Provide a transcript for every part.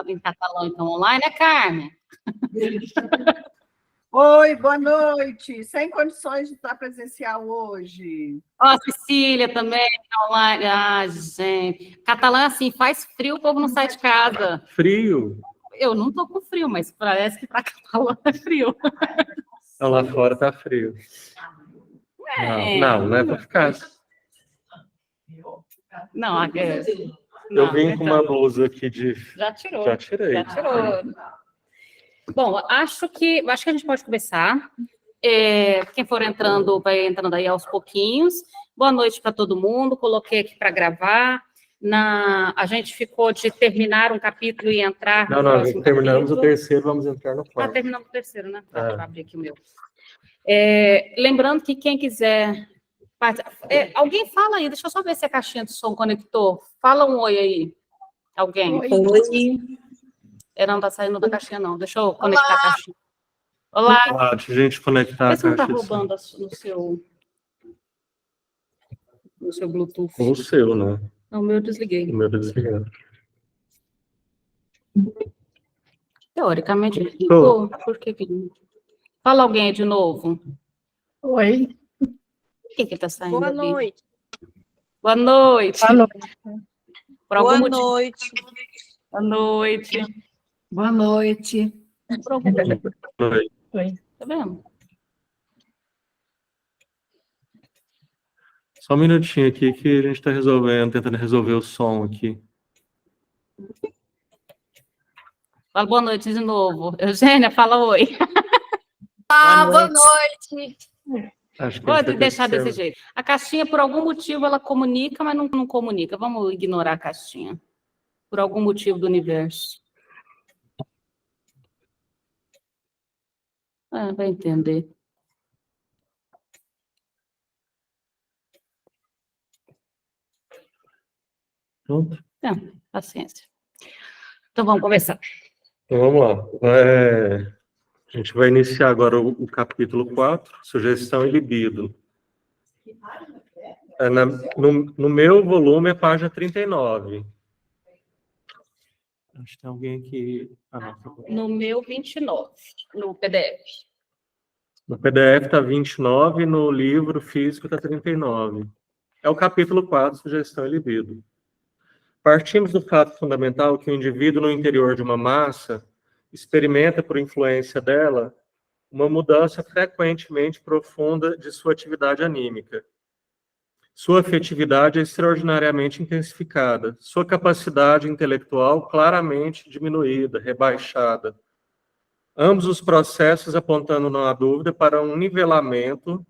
em catalão, então, online, né, Carmen? Oi, boa noite. Sem condições de estar presencial hoje. Ó, Cecília também, online. Ah, gente. Catalão é assim, faz frio, o povo não sai de casa. Frio? Eu não tô com frio, mas parece que para catalão é frio. Não, lá fora tá frio. Não é para ficar. Não, eu vim com uma blusa aqui de... Já tirou. Já tirei. Já tirou. Bom, acho que a gente pode começar. Quem for entrando, vai entrando aí aos pouquinhos. Boa noite para todo mundo. Coloquei aqui para gravar. A gente ficou de terminar um capítulo e entrar no próximo terminamos capítulo. O terceiro, vamos entrar no quarto. Terminamos o terceiro, né? Deixa eu abrir aqui o meu. Lembrando que quem quiser... alguém fala aí, deixa eu só ver se a caixinha de som conectou. Fala um oi aí. Alguém? Oi. Não está saindo da caixinha, não. Deixa eu conectar a caixinha. Olá. Olá, deixa a gente conectar a caixa. Você não está roubando no seu Bluetooth? O seu, né? Não, o meu eu desliguei. O meu desligado. Teoricamente, ligou. Por que? Fala alguém aí de novo. Oi. Por que está saindo? Boa noite. Boa noite. Boa noite. Boa noite. Boa noite. Boa noite. Por algum motivo. Oi. Tá vendo? Só um minutinho aqui que a gente está tentando resolver o som aqui. Fala boa noite de novo. Eugênia, fala oi. Boa noite. Pode deixar desse jeito. A caixinha, por algum motivo, ela comunica, mas não comunica. Vamos ignorar a caixinha. Por algum motivo do universo. Vai entender. Pronto? Paciência. Então, vamos começar. Então, vamos lá. A gente vai iniciar agora o capítulo 4, Sugestão e Libido. No meu volume é página 39. Acho que tem alguém aqui... No meu, 29, no PDF. No PDF está 29, no livro físico está 39. É o capítulo 4, Sugestão e Libido. Partimos do fato fundamental que o indivíduo no interior de uma massa experimenta, por influência dela, uma mudança frequentemente profunda de sua atividade anímica. Sua afetividade é extraordinariamente intensificada, sua capacidade intelectual claramente diminuída, rebaixada. Ambos os processos apontando, não há dúvida, para um nivelamento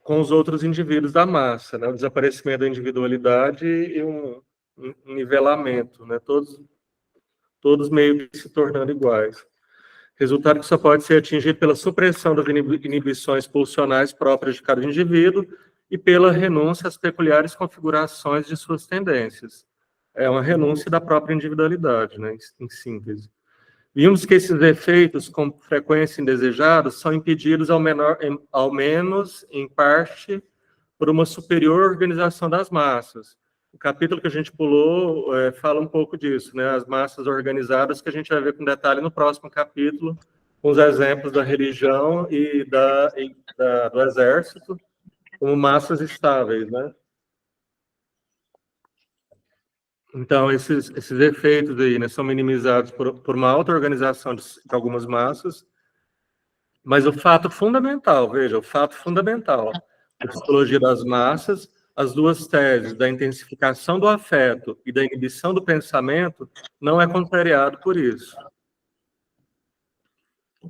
com os outros indivíduos da massa, né? O desaparecimento da individualidade e um nivelamento, né? Todos meio que se tornando iguais. Resultado que só pode ser atingido pela supressão das inibições pulsionais próprias de cada indivíduo e pela renúncia às peculiares configurações de suas tendências. É uma renúncia da própria individualidade, né? Em síntese. Vimos que esses efeitos, com frequência indesejados, são impedidos ao menos em parte por uma superior organização das massas. O capítulo que a gente pulou fala um pouco disso, né? As massas organizadas, que a gente vai ver com detalhe no próximo capítulo, com os exemplos da religião e do exército, como massas estáveis, né? Então, esses efeitos aí, né, são minimizados por uma auto-organização de algumas massas, mas o fato fundamental, veja, o fato fundamental da psicologia das massas, as duas teses da intensificação do afeto e da inibição do pensamento, não é contrariado por isso.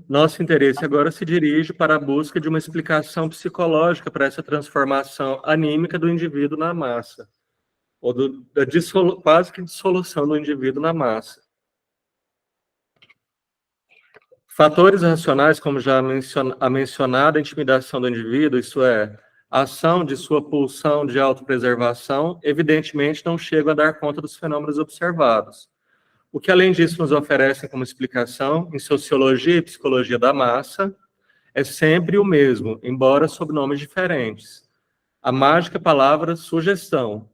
Nosso interesse agora se dirige para a busca de uma explicação psicológica para essa transformação anímica do indivíduo na massa, ou quase que dissolução do indivíduo na massa. Fatores racionais, como já a mencionada intimidação do indivíduo, isso é, a ação de sua pulsão de autopreservação, evidentemente não chegam a dar conta dos fenômenos observados. O que, além disso, nos oferecem como explicação, em sociologia e psicologia da massa, é sempre o mesmo, embora sob nomes diferentes. A mágica palavra sugestão.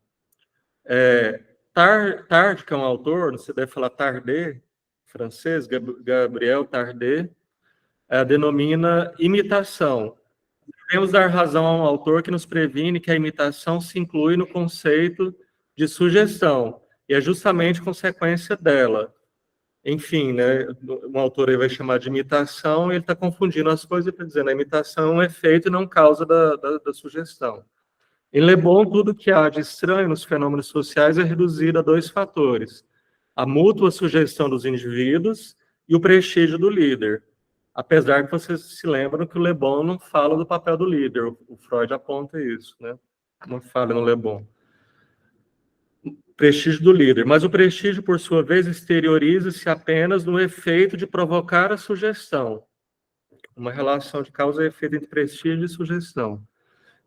Tarde, que é um autor, você deve falar Tardet, francês, Gabriel Tardet, denomina imitação. Devemos dar razão a um autor que nos previne que a imitação se inclui no conceito de sugestão, e é justamente consequência dela. Enfim, né, um autor aí vai chamar de imitação, e ele está confundindo as coisas e está dizendo que a imitação é um efeito e não causa da sugestão. Em Le Bon, tudo que há de estranho nos fenômenos sociais é reduzido a 2 fatores: a mútua sugestão dos indivíduos e o prestígio do líder. Apesar que vocês se lembram que o Le Bon não fala do papel do líder, o Freud aponta isso, né? Não fala no Le Bon. Prestígio do líder. Mas o prestígio, por sua vez, exterioriza-se apenas no efeito de provocar a sugestão. Uma relação de causa e efeito entre prestígio e sugestão.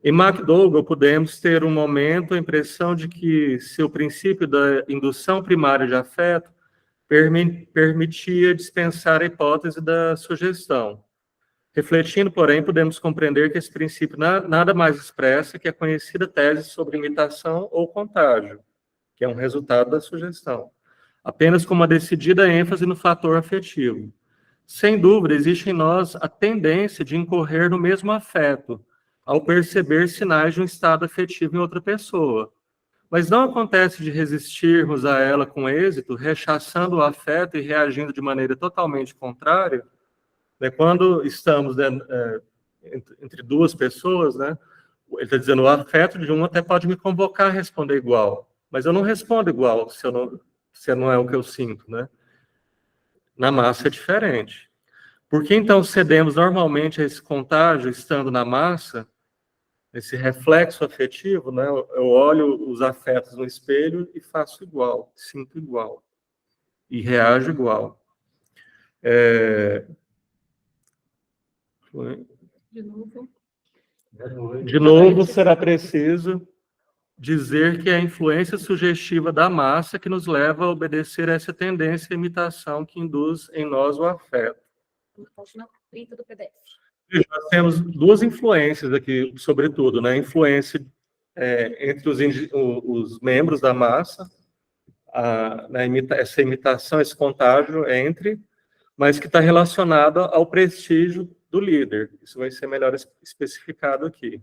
Em McDougall, podemos ter um momento a impressão de que seu princípio da indução primária de afeto permitia dispensar a hipótese da sugestão. Refletindo, porém, podemos compreender que esse princípio nada mais expressa que a conhecida tese sobre imitação ou contágio, que é um resultado da sugestão, apenas com uma decidida ênfase no fator afetivo. Sem dúvida, existe em nós a tendência de incorrer no mesmo afeto, ao perceber sinais de um estado afetivo em outra pessoa. Mas não acontece de resistirmos a ela com êxito, rechaçando o afeto e reagindo de maneira totalmente contrária, né? Quando estamos entre 2 pessoas, né? Ele está dizendo, o afeto de um até pode me convocar a responder igual, mas eu não respondo igual se não é o que eu sinto, né? Na massa é diferente. Por que então cedemos normalmente a esse contágio estando na massa, esse reflexo afetivo, né? Eu olho os afetos no espelho e faço igual, sinto igual e reajo igual. De novo, será preciso dizer que é a influência sugestiva da massa que nos leva a obedecer a essa tendência à imitação que induz em nós o afeto. Nós temos 2 influências aqui, sobretudo, né? Influência entre os membros da massa, essa imitação, esse contágio mas que está relacionada ao prestígio do líder. Isso vai ser melhor especificado aqui.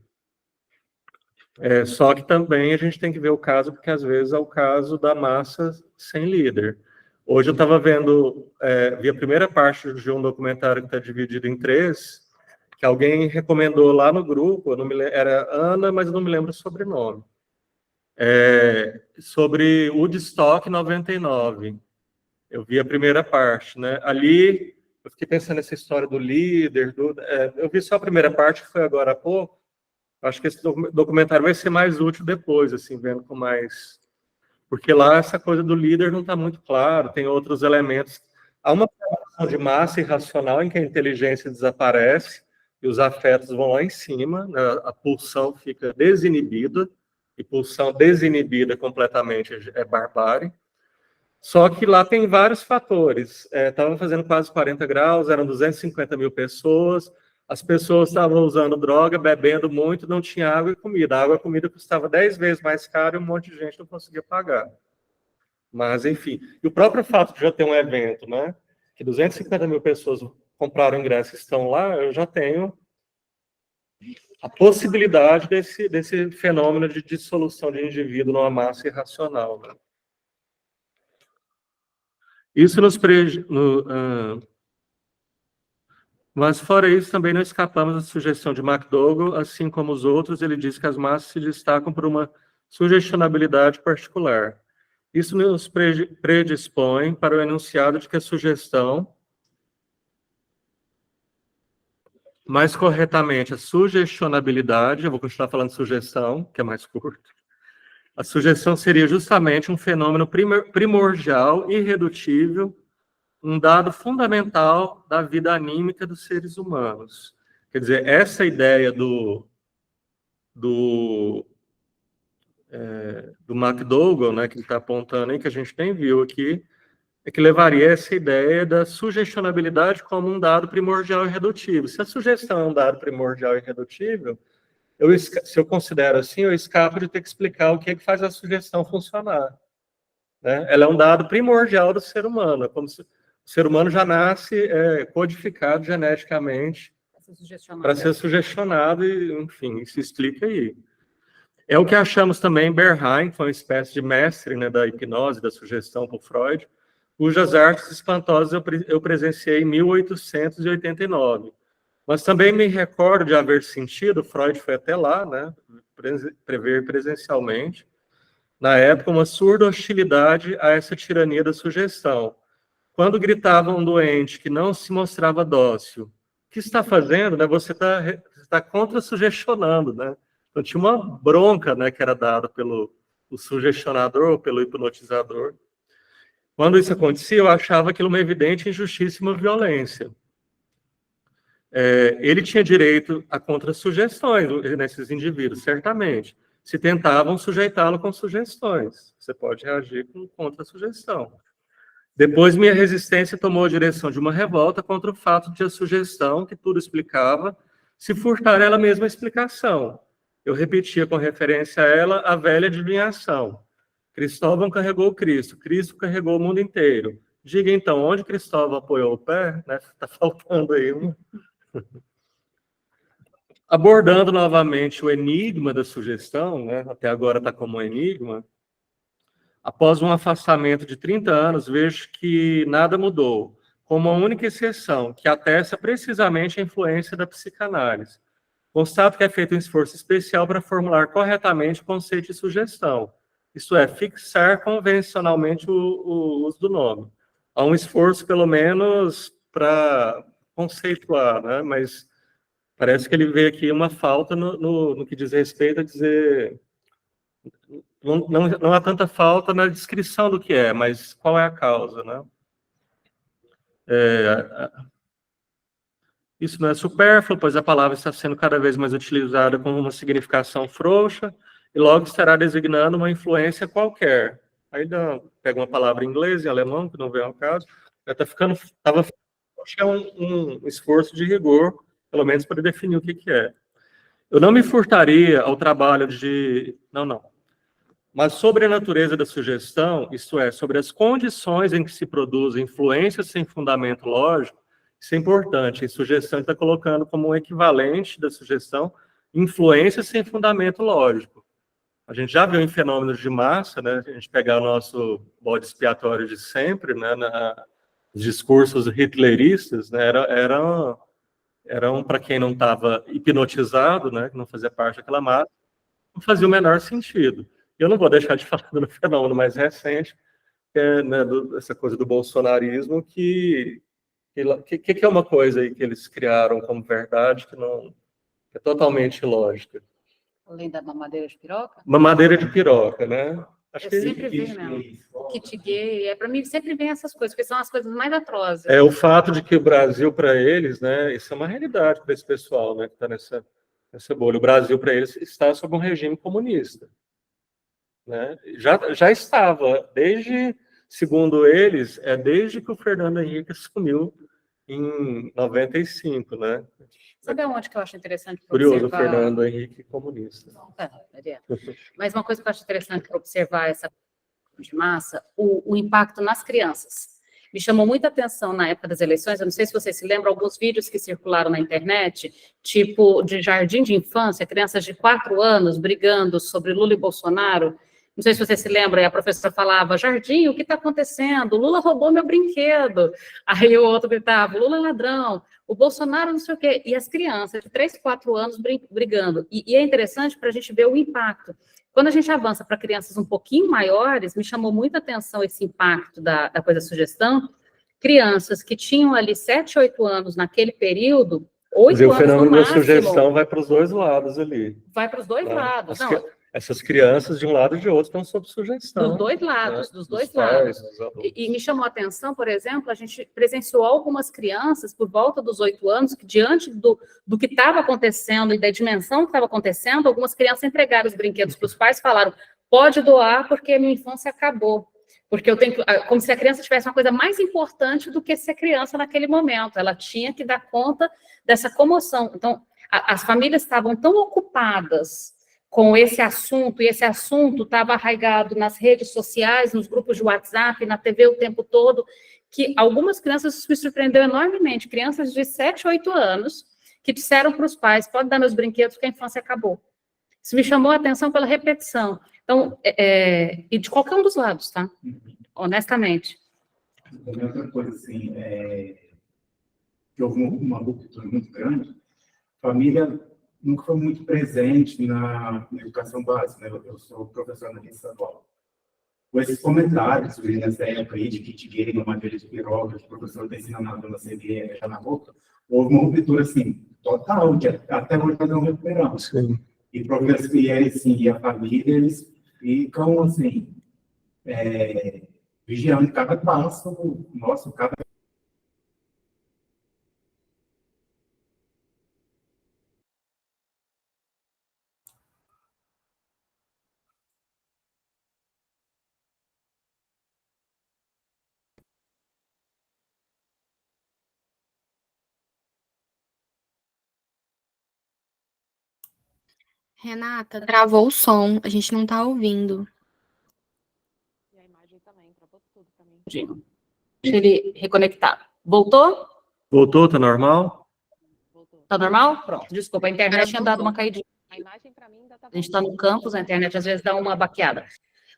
Só que também a gente tem que ver o caso, porque às vezes é o caso da massa sem líder. Hoje eu estava vendo, vi a primeira parte de um documentário que está dividido em 3, que alguém recomendou lá no grupo, era Ana, mas eu não me lembro o sobrenome, sobre Woodstock 99. Eu vi a primeira parte, né? Ali, eu fiquei pensando nessa história do líder, eu vi só a primeira parte, que foi agora há pouco. Acho que esse documentário vai ser mais útil depois, assim, vendo com mais... Porque lá essa coisa do líder não está muito claro, tem outros elementos. Há uma formação de massa irracional em que a inteligência desaparece e os afetos vão lá em cima, né? A pulsão fica desinibida, e pulsão desinibida completamente é barbárie. Só que lá tem vários fatores. Estavam fazendo quase 40 graus, eram 250 mil pessoas, as pessoas estavam usando droga, bebendo muito, não tinha água e comida. A água e a comida custava 10 vezes mais caro e um monte de gente não conseguia pagar. Mas, enfim. E o próprio fato de já ter um evento, né? Que 250 mil pessoas compraram ingresso e estão lá, eu já tenho a possibilidade desse fenômeno de dissolução de indivíduo numa massa irracional, né? Isso mas, fora isso, também não escapamos da sugestão de McDougall, assim como os outros, ele diz que as massas se destacam por uma sugestionabilidade particular. Isso nos predispõe para o enunciado de que a sugestão, mais corretamente, a sugestionabilidade, eu vou continuar falando sugestão, que é mais curto, a sugestão seria justamente um fenômeno primordial, irredutível, um dado fundamental da vida anímica dos seres humanos. Quer dizer, essa ideia do McDougall, né, que ele está apontando aí, que a gente nem viu aqui, é que levaria essa ideia da sugestionabilidade como um dado primordial irredutível. Se a sugestão é um dado primordial irredutível, se eu considero assim, eu escapo de ter que explicar o que é que faz a sugestão funcionar. né? Ela é um dado primordial do ser humano, é como se o ser humano já nasce codificado geneticamente para ser sugestionado, e, enfim, isso explica aí. É o que achamos também em Bernheim, que foi uma espécie de mestre, né, da hipnose, da sugestão por Freud, cujas artes espantosas eu presenciei em 1889. Mas também me recordo de haver sentido, Freud foi até lá, né, prever presencialmente, na época, uma surda hostilidade a essa tirania da sugestão. Quando gritava um doente que não se mostrava dócil, o que está fazendo, né? Você está contra-sugestionando, né? Então tinha uma bronca, né, que era dada pelo sugestionador, pelo hipnotizador. Quando isso acontecia, eu achava aquilo uma evidente injustiça e uma violência. Ele tinha direito a contra-sugestões nesses indivíduos, certamente. Se tentavam sujeitá-lo com sugestões. Você pode reagir com contra-sugestão. Depois, minha resistência tomou a direção de uma revolta contra o fato de a sugestão, que tudo explicava, se furtar ela mesma a explicação. Eu repetia com referência a ela a velha adivinhação. Cristóvão carregou Cristo, Cristo carregou o mundo inteiro. Diga então, onde Cristóvão apoiou o pé? Está faltando aí uma. Abordando novamente o enigma da sugestão, né? Até agora está como um enigma. Após um afastamento de 30 anos, vejo que nada mudou, com uma única exceção, que atesta precisamente a influência da psicanálise. Constato que é feito um esforço especial para formular corretamente o conceito de sugestão, isto é, fixar convencionalmente o uso do nome. Há um esforço, pelo menos, para conceituar, né? Mas parece que ele vê aqui uma falta no que diz respeito a dizer... Não há tanta falta na descrição do que é, mas qual é a causa, né? Isso não é supérfluo, pois a palavra está sendo cada vez mais utilizada com uma significação frouxa e logo estará designando uma influência qualquer. Aí pega uma palavra em inglês, em alemão, que não vem ao caso, já está ficando... Tinha um esforço de rigor, pelo menos para definir o que é. Eu não me furtaria ao trabalho de... Mas sobre a natureza da sugestão, isto é, sobre as condições em que se produzem influências sem fundamento lógico, isso é importante. A sugestão está colocando como um equivalente da sugestão influências sem fundamento lógico. A gente já viu em fenômenos de massa, né? A gente pegar o nosso bode expiatório de sempre, né? Os discursos hitleristas, né? Eram para quem não estava hipnotizado, né? Que não fazia parte daquela massa, não fazia o menor sentido. Eu não vou deixar de falar do fenômeno mais recente, que é, né, essa coisa do bolsonarismo, que é uma coisa aí que eles criaram como verdade que não é totalmente ilógica. Além da mamadeira de piroca? Mamadeira de piroca, né? Acho eu sempre vejo mesmo. Kit gay, para mim sempre vem essas coisas, porque são as coisas mais atrozes. É o fato de que o Brasil, para eles, né, isso é uma realidade para esse pessoal, né, que está nessa bolha. O Brasil, para eles, está sob um regime comunista. Né? Já estava, segundo eles, desde que o Fernando Henrique assumiu em 95, né? Sabe onde que eu acho interessante para Curioso, observar? o Fernando Henrique comunista. Mas uma coisa que eu acho interessante para observar essa de massa, o impacto nas crianças. Me chamou muita atenção na época das eleições, eu não sei se vocês se lembram, alguns vídeos que circularam na internet, tipo de jardim de infância, crianças de 4 anos brigando sobre Lula e Bolsonaro. Não sei se você se lembra, e a professora falava, Jardim, o que está acontecendo? O Lula roubou meu brinquedo. Aí o outro gritava, Lula é ladrão, o Bolsonaro não sei o quê. E as crianças de 3, 4 anos brigando. E é interessante para a gente ver o impacto. Quando a gente avança para crianças um pouquinho maiores, me chamou muita atenção esse impacto da coisa sugestão. Crianças que tinham ali 7, 8 anos naquele período, 8 anos no máximo. O fenômeno da sugestão vai para os dois lados ali. Vai para os dois lados. Essas crianças, de um lado e de outro, estão sob sugestão. Dos dois lados, né? dos dois pais, lados. E me chamou a atenção, por exemplo, a gente presenciou algumas crianças, por volta dos 8 anos, que diante do que estava acontecendo e da dimensão que estava acontecendo, algumas crianças entregaram os brinquedos para os pais e falaram, pode doar porque a minha infância acabou. Porque eu tenho que... Como se a criança tivesse uma coisa mais importante do que ser criança naquele momento. Ela tinha que dar conta dessa comoção. Então, as famílias estavam tão ocupadas com esse assunto, e esse assunto estava arraigado nas redes sociais, nos grupos de WhatsApp, na TV o tempo todo, que algumas crianças me surpreendeu enormemente, crianças de 7, 8 anos, que disseram para os pais, pode dar meus brinquedos, porque a infância acabou. Isso me chamou a atenção pela repetição. Então, e de qualquer um dos lados, tá? Honestamente. Também outra coisa, assim, que houve uma ruptura muito grande, a família nunca foi muito presente na educação básica, né? Eu sou professor na rede estadual. Com esses comentários surgindo nessa época aí de kit gay, no matéria de piroca, que o professor está ensinando a dona CD a deixar na boca, houve uma ruptura, assim, total, que até hoje nós não recuperamos. Sim. E professor, e a família, eles ficam, assim, vigiando cada passo nosso, cada... Renata, travou o som, a gente não tá ouvindo. E a imagem também, travou tudo para mim. Deixa ele reconectar. Voltou? Voltou, tá normal? Tá normal? Pronto, desculpa, a internet tinha dado uma caidinha. A imagem para mim ainda tá. A gente está no campus, a internet às vezes dá uma baqueada.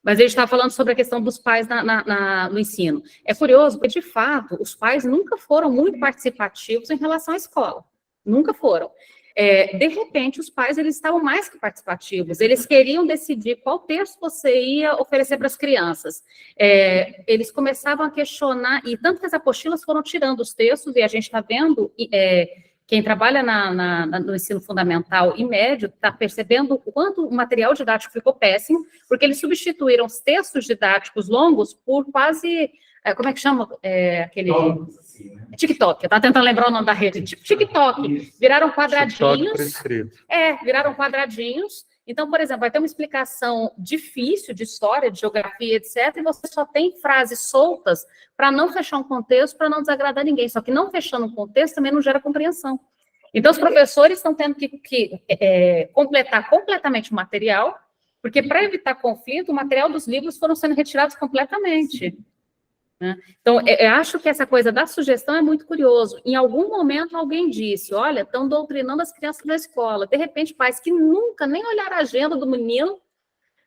Mas a gente está falando sobre a questão dos pais no ensino. É curioso, porque, de fato, os pais nunca foram muito participativos em relação à escola. Nunca foram. De repente, os pais eles estavam mais que participativos. Eles queriam decidir qual texto você ia oferecer para as crianças. Eles começavam a questionar, e tanto que as apostilas foram tirando os textos, e a gente está vendo... Quem trabalha no ensino fundamental e médio está percebendo o quanto o material didático ficou péssimo, porque eles substituíram os textos didáticos longos por quase, como é que chama? Aquele... TikTok, eu estava tentando lembrar o nome da rede, tipo TikTok, viraram quadradinhos. Viraram quadradinhos. Então, por exemplo, vai ter uma explicação difícil de história, de geografia, etc., e você só tem frases soltas para não fechar um contexto, para não desagradar ninguém. Só que não fechando um contexto também não gera compreensão. Então, os professores estão tendo que completar completamente o material, porque para evitar conflito, o material dos livros foram sendo retirados completamente. Né? Então, eu acho que essa coisa da sugestão é muito curioso. Em algum momento, alguém disse, olha, estão doutrinando as crianças da escola. De repente, pais que nunca nem olharam a agenda do menino,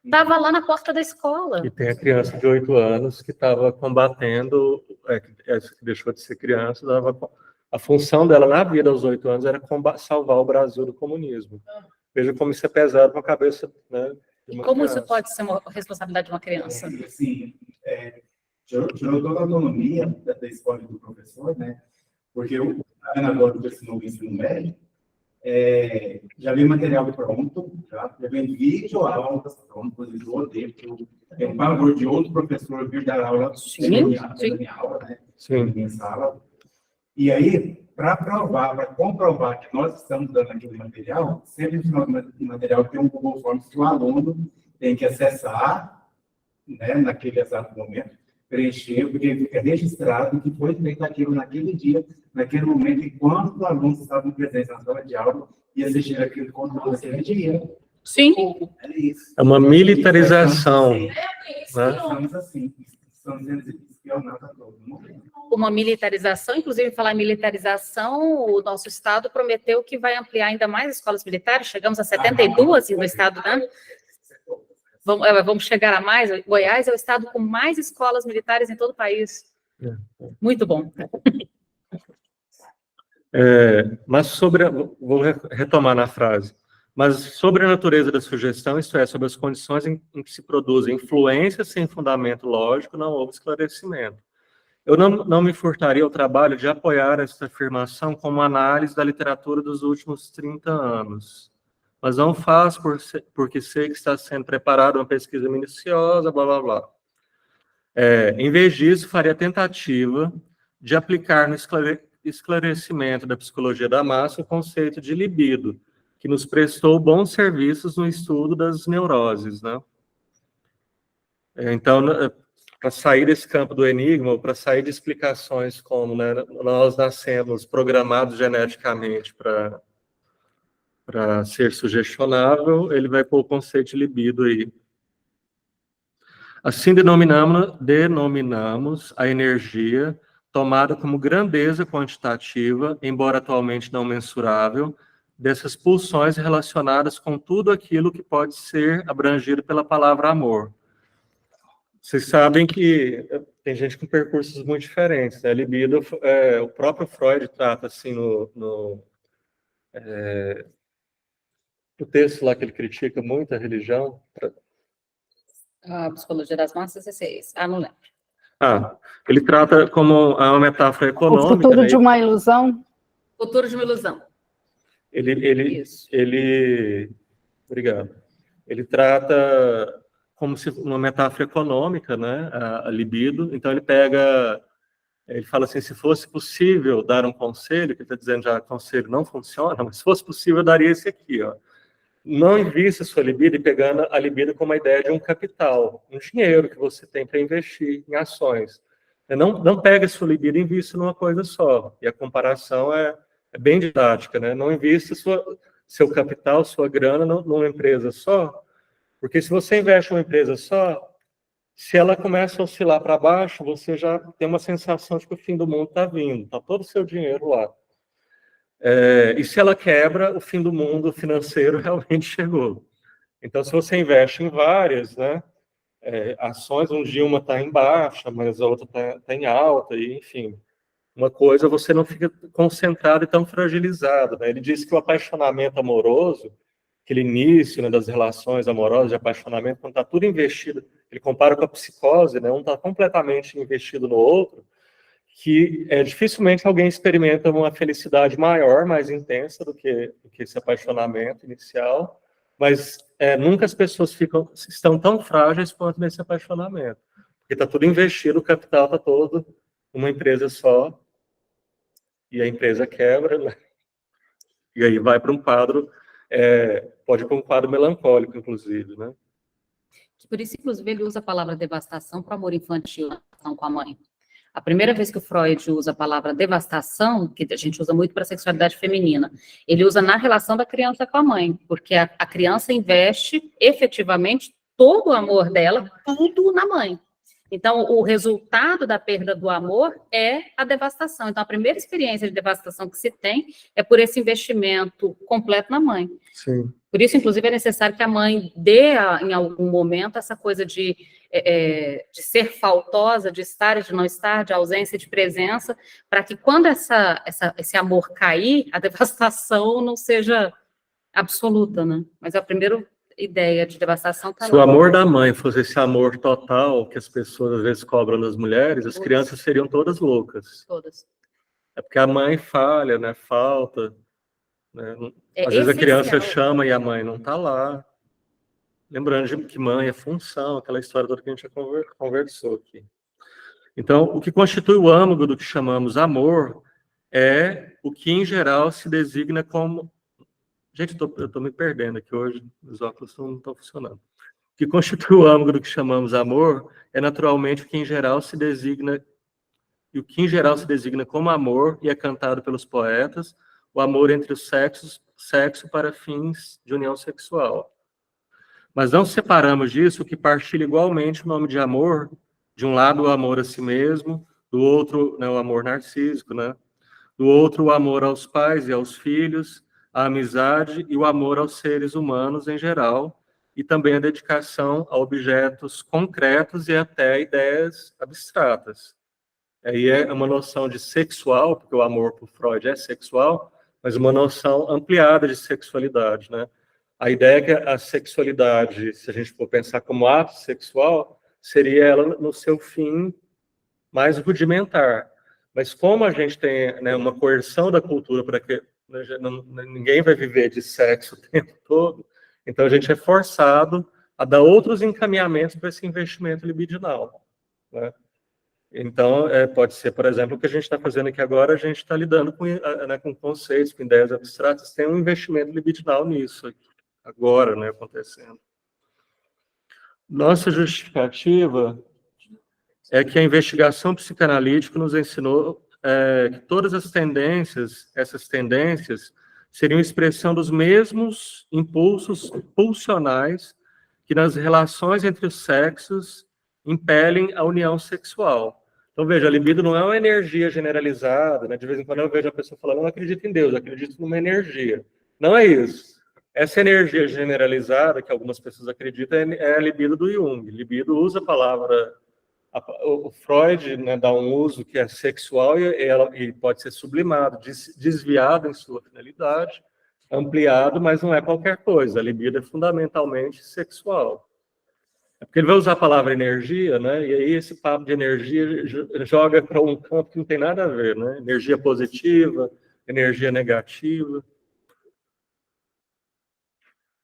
estava lá na porta da escola. E tem a criança de 8 anos que estava combatendo, que deixou de ser criança, a função dela na vida aos 8 anos era salvar o Brasil do comunismo. Veja como isso é pesado com a cabeça, né, de uma Como criança. isso pode ser uma responsabilidade de uma criança? Assim, tirou toda a autonomia da escola e do professor, né? Porque a Ana agora que ensinou o ensino médio, já vem material pronto, já vem vídeo aulas pronto, coisa do odeio, porque eu tenho pavor de outro professor vir dar aula da minha aula, né? Sim. Na minha sala. E aí, para comprovar que nós estamos dando aquele material, sempre no material tem um Google Forms que o aluno tem que acessar, né, naquele exato momento, preencher, porque fica registrado que foi feito aquilo naquele dia, naquele momento, enquanto os alunos estavam presentes na sala de aula e assistir aquilo conteúdo naquele dia. Sim. É isso. É uma militarização. Né? Né? Estamos assim, estamos sendo espionados a todo mundo. Uma militarização, inclusive, falar em militarização, o nosso estado prometeu que vai ampliar ainda mais escolas militares, chegamos a 72 no estado, né? Vamos chegar a mais. Goiás é o estado com mais escolas militares em todo o país. Muito bom. Mas vou retomar na frase. Mas sobre a natureza da sugestão, isto é, sobre as condições em que se produzem influências sem fundamento lógico, não houve esclarecimento. Eu não me furtaria ao trabalho de apoiar esta afirmação como análise da literatura dos últimos 30 anos. Mas não faço porque sei que está sendo preparada uma pesquisa minuciosa, blá, blá, blá. Em vez disso, faria a tentativa de aplicar no esclarecimento da psicologia da massa o conceito de libido, que nos prestou bons serviços no estudo das neuroses, né? Então, para sair desse campo do enigma, ou para sair de explicações como, né, nós nascemos programados geneticamente para para ser sugestionável, ele vai pôr o conceito de libido aí. Assim denominamos a energia tomada como grandeza quantitativa, embora atualmente não mensurável, dessas pulsões relacionadas com tudo aquilo que pode ser abrangido pela palavra amor. Vocês sabem que tem gente com percursos muito diferentes, né? A libido, o próprio Freud trata assim no texto lá que ele critica muito a religião. A Psicologia das Massas, 16. Não lembro. Ele trata como uma metáfora econômica. O futuro né? de uma ilusão? Futuro de uma ilusão. Obrigado. Ele trata como se uma metáfora econômica, né? A libido. Então ele fala assim, se fosse possível dar um conselho, que ele está dizendo já que conselho não funciona, mas se fosse possível, eu daria esse aqui, ó. Não invista sua libido e pegando a libido como a ideia de um capital, um dinheiro que você tem para investir em ações. Não pega a sua libido e invista numa coisa só. E a comparação é bem didática, né? Não invista seu capital, sua grana numa empresa só, porque se você investe em uma empresa só, se ela começa a oscilar para baixo, você já tem uma sensação de que o fim do mundo está vindo, está todo o seu dinheiro lá. E se ela quebra, o fim do mundo financeiro realmente chegou. Então, se você investe em várias, né, ações, um dia uma está em baixa, mas a outra está em alta, e, enfim, uma coisa você não fica concentrado e tão fragilizado. Né? Ele diz que o apaixonamento amoroso, aquele início, né, das relações amorosas, de apaixonamento, quando está tudo investido, ele compara com a psicose, né, um está completamente investido no outro, que dificilmente alguém experimenta uma felicidade maior, mais intensa do que esse apaixonamento inicial, mas nunca as pessoas estão tão frágeis quanto nesse apaixonamento, porque está tudo investido, o capital está todo numa empresa só, e a empresa quebra, né? E aí vai para um quadro, pode ir para um quadro melancólico, inclusive, né? Por isso, inclusive, ele usa a palavra devastação para amor infantil, com a mãe. A primeira vez que o Freud usa a palavra devastação, que a gente usa muito para a sexualidade feminina, ele usa na relação da criança com a mãe, porque a criança investe efetivamente todo o amor dela, tudo na mãe. Então, o resultado da perda do amor é a devastação. Então, a primeira experiência de devastação que se tem é por esse investimento completo na mãe. Sim. Por isso, inclusive, é necessário que a mãe dê, em algum momento, essa coisa de ser faltosa, de estar e de não estar, de ausência e de presença, para que quando esse amor cair, a devastação não seja absoluta, né? Mas a primeira ideia de devastação está lá. Se o amor da mãe fosse esse amor total que as pessoas às vezes cobram das mulheres, as crianças seriam todas loucas. Todas. É porque a mãe falha, né? Falta. Né? Às vezes a criança chama e a mãe não está lá. Lembrando que mãe é função, aquela história toda que a gente já conversou aqui. Então, o que constitui o âmago do que chamamos amor é o que, em geral, se designa como... Gente, eu estou me perdendo aqui hoje, os óculos não estão funcionando. O que constitui o âmago do que chamamos amor é, naturalmente, o que, em geral, se designa... E o que, em geral, se designa como amor e é cantado pelos poetas, o amor entre os sexos, sexo para fins de união sexual. Mas não separamos disso o que partilha igualmente o nome de amor, de um lado o amor a si mesmo, do outro, né, o amor narcísico, né? Do outro o amor aos pais e aos filhos, a amizade e o amor aos seres humanos em geral, e também a dedicação a objetos concretos e até ideias abstratas. Aí é uma noção de sexual, porque o amor por Freud é sexual, mas uma noção ampliada de sexualidade, né? A ideia é que a sexualidade, se a gente for pensar como ato sexual, seria ela no seu fim mais rudimentar. Mas como a gente tem, né, uma coerção da cultura para que ninguém vai viver de sexo o tempo todo, então a gente é forçado a dar outros encaminhamentos para esse investimento libidinal, né? Então, pode ser, por exemplo, o que a gente está fazendo aqui agora, a gente está lidando com conceitos, com ideias abstratas, tem um investimento libidinal nisso aqui, agora, né, acontecendo. Nossa justificativa é que a investigação psicanalítica nos ensinou que todas essas tendências seriam expressão dos mesmos impulsos pulsionais que nas relações entre os sexos impelem a união sexual. Então, veja, a libido não é uma energia generalizada, né? De vez em quando eu vejo a pessoa falando, eu não acredito em Deus, eu acredito numa energia. Não é isso. Essa energia generalizada, que algumas pessoas acreditam, é a libido do Jung. Libido usa a palavra... O Freud, né, dá um uso que é sexual e pode ser sublimado, desviado em sua finalidade, ampliado, mas não é qualquer coisa. A libido é fundamentalmente sexual. É porque ele vai usar a palavra energia, né? E aí esse papo de energia joga para um campo que não tem nada a ver, né? Energia positiva, energia negativa.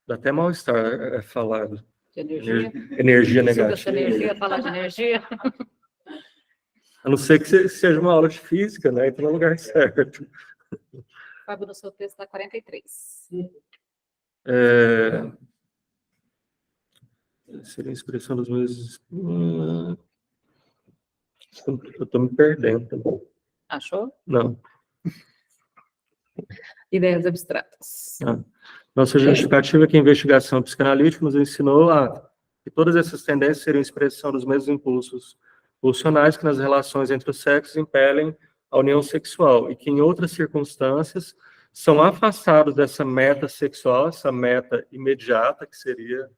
Dá até mal-estar falado. De energia. Energia Suga negativa. essa energia, falar de energia. A não ser que seja uma aula de física, né? Então, no lugar certo. Fábio, no seu texto está 43. Seria a expressão dos meus... Eu estou me perdendo. Achou? Não. Ideias abstratas. Nossa justificativa é que a investigação psicanalítica nos ensinou que todas essas tendências seriam expressão dos mesmos impulsos pulsionais que nas relações entre os sexos impelem a união sexual e que em outras circunstâncias são afastados dessa meta sexual, essa meta imediata, que seria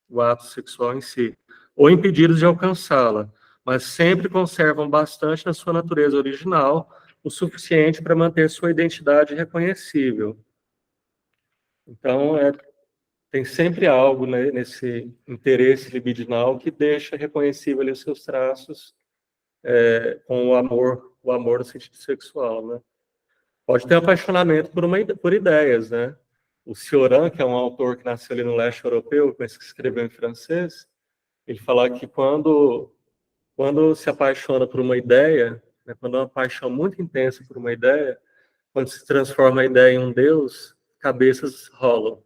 o ato sexual em si, ou impedidos de alcançá-la, mas sempre conservam bastante da sua natureza original, o suficiente para manter sua identidade reconhecível. Então, tem sempre algo, né, nesse interesse libidinal que deixa reconhecível ali os seus traços com o amor no sentido sexual, né? Pode ter apaixonamento por ideias, né? O Cioran, que é um autor que nasceu ali no leste europeu, mas que escreveu em francês, ele fala que quando se apaixona por uma ideia, né, quando há uma paixão muito intensa por uma ideia, quando se transforma a ideia em um Deus, cabeças rolam.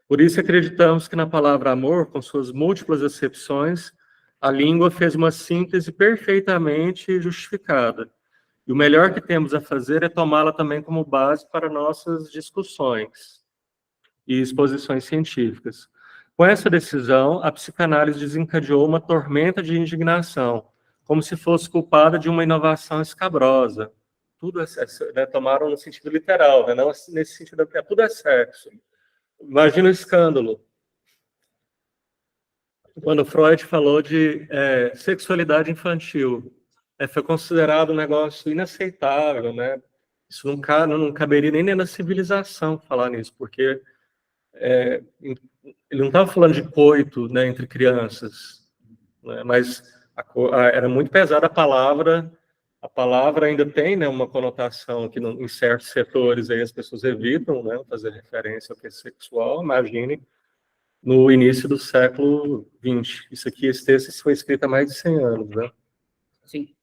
Por isso acreditamos que na palavra amor, com suas múltiplas acepções, a língua fez uma síntese perfeitamente justificada. E o melhor que temos a fazer é tomá-la também como base para nossas discussões e exposições científicas. Com essa decisão, a psicanálise desencadeou uma tormenta de indignação, como se fosse culpada de uma inovação escabrosa. Tudo é sexo, né? Tomaram no sentido literal, né? Não nesse sentido, tudo é sexo. Imagina o escândalo. Quando Freud falou de sexualidade infantil, foi considerado um negócio inaceitável, né? Isso não caberia nem na civilização falar nisso, porque ele não estava falando de coito, né, entre crianças, né? Mas era muito pesada a palavra. A palavra ainda tem, né, uma conotação que em certos setores aí as pessoas evitam, né, fazer referência ao que é sexual. Imagine no início do século XX. Esse texto foi escrito há mais de 100 anos, né? Sim.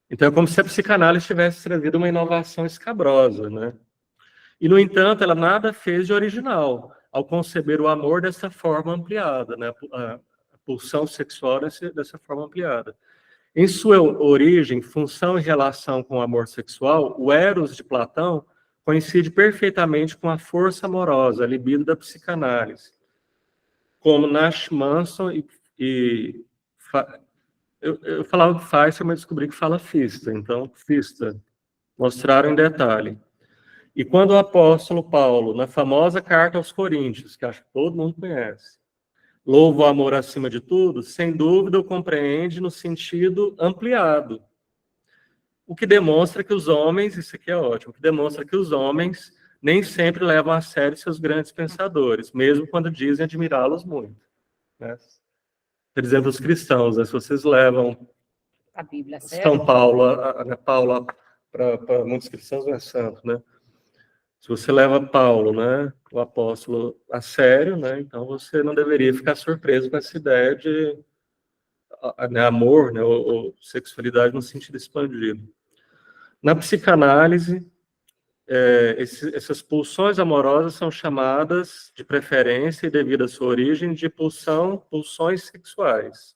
Então é como se a psicanálise tivesse trazido uma inovação escabrosa, né? E, no entanto, ela nada fez de original ao conceber o amor dessa forma ampliada, né? A pulsão sexual dessa forma ampliada. Em sua origem, função e relação com o amor sexual, o eros de Platão coincide perfeitamente com a força amorosa, a libido da psicanálise. Como Nash Manson eu falava Pfizer, mas descobri que fala Fista. Então, Fista mostraram em detalhe. E quando o apóstolo Paulo, na famosa carta aos Coríntios, que acho que todo mundo conhece, louva o amor acima de tudo, sem dúvida o compreende no sentido ampliado. O que demonstra que os homens, isso aqui é ótimo, o que demonstra que os homens nem sempre levam a sério seus grandes pensadores, mesmo quando dizem admirá-los muito. Né? Por exemplo, os cristãos, né? Se vocês levam A Bíblia, São Paulo, Paulo para muitos cristãos não é santo, né? Se você leva Paulo, né, o apóstolo, a sério, né, então você não deveria ficar surpreso com essa ideia de amor, né, ou sexualidade no sentido expandido. Na psicanálise, essas pulsões amorosas são chamadas, de preferência e devido à sua origem, de pulsões sexuais.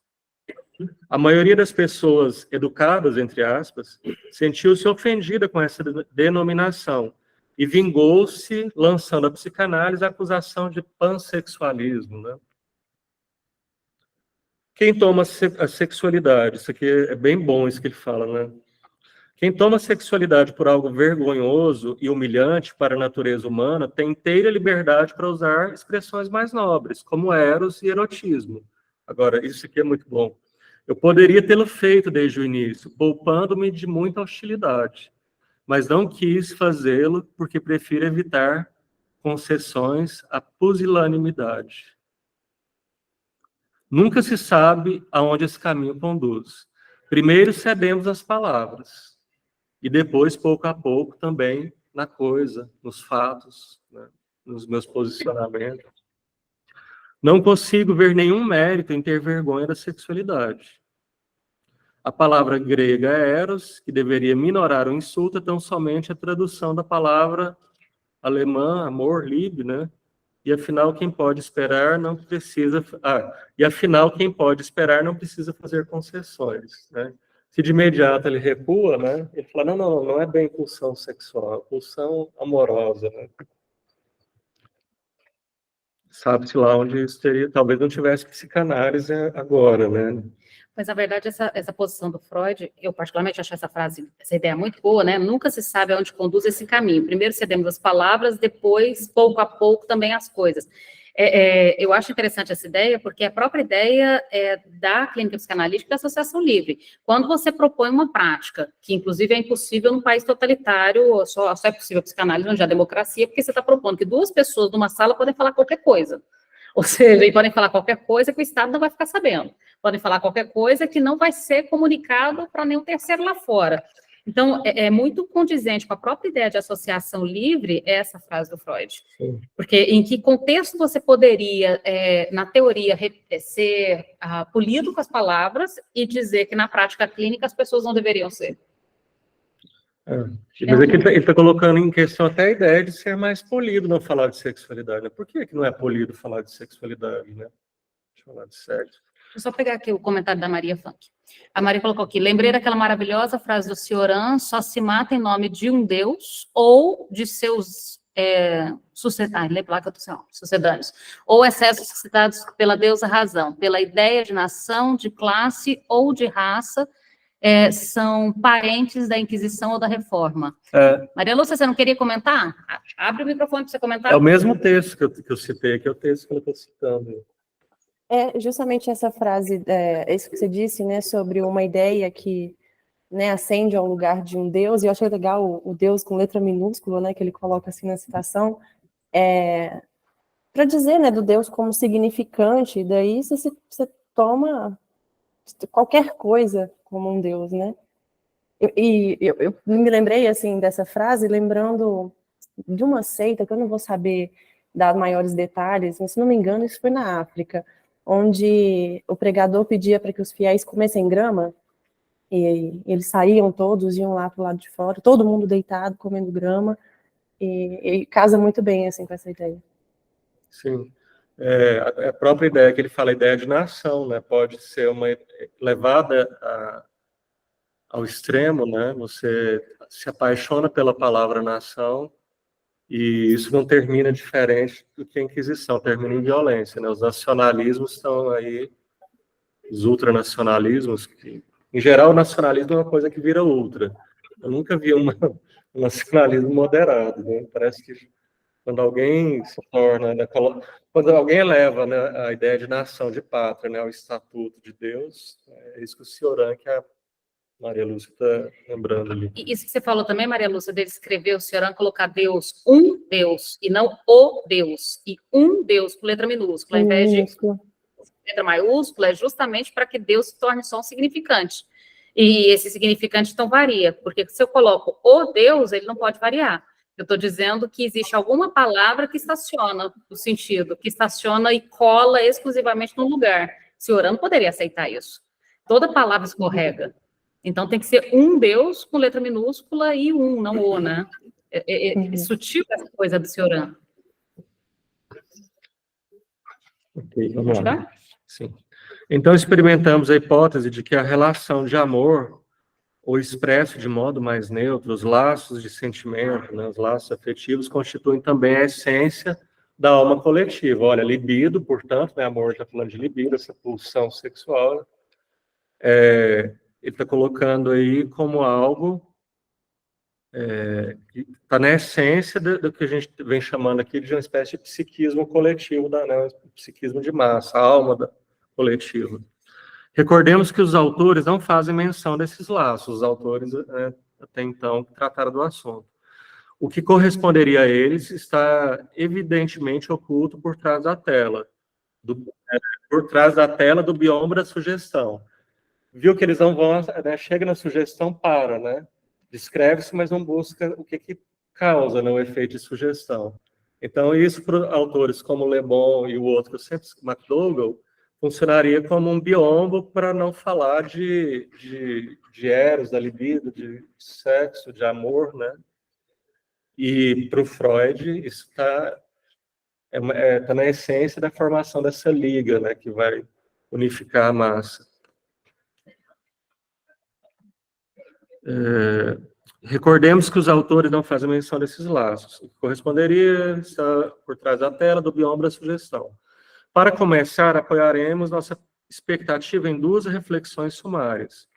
A maioria das pessoas educadas, entre aspas, sentiu-se ofendida com essa denominação e vingou-se lançando a psicanálise a acusação de pansexualismo, né? Quem toma a sexualidade, isso aqui é bem bom isso que ele fala, né? Quem toma a sexualidade por algo vergonhoso e humilhante para a natureza humana tem inteira liberdade para usar expressões mais nobres, como eros e erotismo. Agora, isso aqui é muito bom. Eu poderia tê-lo feito desde o início, poupando-me de muita hostilidade, mas não quis fazê-lo porque prefiro evitar concessões à pusilanimidade. Nunca se sabe aonde esse caminho conduz. Primeiro cedemos às palavras, e depois, pouco a pouco, também na coisa, nos fatos, né, nos meus posicionamentos. Não consigo ver nenhum mérito em ter vergonha da sexualidade. A palavra grega é eros, que deveria minorar o insulto, é tão somente a tradução da palavra alemã, amor, liebe, né? E afinal, quem pode esperar não precisa fazer concessões, né? Se de imediato ele recua, né? Ele fala, não é bem pulsão sexual, é pulsão amorosa, né? Sabe-se lá onde isso teria, talvez não tivesse psicanálise agora, né? Mas, na verdade, essa posição do Freud, eu particularmente acho essa ideia muito boa, né? Nunca se sabe aonde conduz esse caminho. Primeiro cedemos as palavras, depois, pouco a pouco, também as coisas. Eu acho interessante essa ideia, porque a própria ideia da clínica psicanalítica da associação livre. Quando você propõe uma prática, que inclusive é impossível num país totalitário, só é possível a psicanálise onde há democracia, porque você está propondo que duas pessoas numa sala podem falar qualquer coisa. Ou seja, e podem falar qualquer coisa que o Estado não vai ficar sabendo. Podem falar qualquer coisa que não vai ser comunicado para nenhum terceiro lá fora. Então, é muito condizente com a própria ideia de associação livre essa frase do Freud. Sim. Porque em que contexto você poderia, na teoria, ser polido com as palavras e dizer que na prática clínica as pessoas não deveriam ser? Mas aqui ele está colocando em questão até a ideia de ser mais polido não falar de sexualidade, né? Por que não é polido falar de sexualidade, né? Deixa eu falar de sexo. Vou só pegar aqui o comentário da Maria Funk. A Maria colocou aqui, lembrei daquela maravilhosa frase do Cioran, só se mata em nome de um Deus ou de seus sucedâneos, ou excessos suscitados pela deusa razão, pela ideia de nação, de classe ou de raça, são parentes da Inquisição ou da Reforma. Maria Lúcia, você não queria comentar? Abre o microfone para você comentar. É o mesmo texto que eu citei, que é o texto que ela está citando. É justamente essa frase, isso que você disse, né, sobre uma ideia que, né, ascende ao lugar de um Deus, e eu achei legal o Deus com letra minúscula, né, que ele coloca assim na citação, para dizer, né, do Deus como significante, e daí você toma qualquer coisa como um Deus, né? Eu me lembrei, assim, dessa frase, lembrando de uma seita, que eu não vou saber dar maiores detalhes, mas se não me engano, isso foi na África, onde o pregador pedia para que os fiéis comessem grama, e eles saíam todos, iam lá para o lado de fora, todo mundo deitado, comendo grama, e casa muito bem, assim, com essa ideia. Sim. A própria ideia que ele fala, a ideia de nação, né? Pode ser uma levada ao extremo, né? Você se apaixona pela palavra nação e isso não termina diferente do que a Inquisição, termina em violência, né? Os nacionalismos estão aí, os ultranacionalismos, que, em geral, o nacionalismo é uma coisa que vira ultra. Eu nunca vi um nacionalismo moderado, né? Parece que quando alguém se torna, né, quando alguém eleva, né, a ideia de nação, de pátria, né, ao estatuto de Deus, é isso que o Cioran, que a Maria Lúcia está lembrando ali. E isso que você falou também, Maria Lúcia, dele escrever o Cioran, colocar Deus, um Deus, e não o Deus, e um Deus com letra minúscula, ao invés de letra maiúscula, é justamente para que Deus se torne só um significante. E esse significante, então, varia, porque se eu coloco o Deus, ele não pode variar. Eu estou dizendo que existe alguma palavra que estaciona o sentido, que estaciona e cola exclusivamente no lugar. Cioran não poderia aceitar isso. Toda palavra escorrega. Então, tem que ser um Deus com letra minúscula e um, não o, né? É sutil essa coisa do Cioran. Ok, vamos lá. Sim. Então, experimentamos a hipótese de que a relação de amor, ou expresso de modo mais neutro, os laços de sentimento, né, os laços afetivos, constituem também a essência da alma coletiva. Olha, libido, portanto, né, amor está falando de libido, essa pulsão sexual, ele está colocando aí como algo que está na essência do que a gente vem chamando aqui de uma espécie de psiquismo coletivo, né, psiquismo de massa, a alma coletiva. Recordemos que os autores não fazem menção desses laços, os autores até então trataram do assunto. O que corresponderia a eles está evidentemente oculto por trás da tela, do biombo da sugestão. Viu que eles não vão, né, chega na sugestão, para, né? Descreve-se, mas não busca o que causa, né, o efeito de sugestão. Então, isso para autores como Le Bon e o outro, sempre McDougall, funcionaria como um biombo para não falar de eros, da libido, de sexo, de amor, né? E para o Freud, isso está tá na essência da formação dessa liga, né, que vai unificar a massa. Recordemos que os autores não fazem menção desses laços. O que corresponderia está por trás da tela do biombo da sugestão. Para começar, apoiaremos nossa expectativa em duas reflexões sumárias.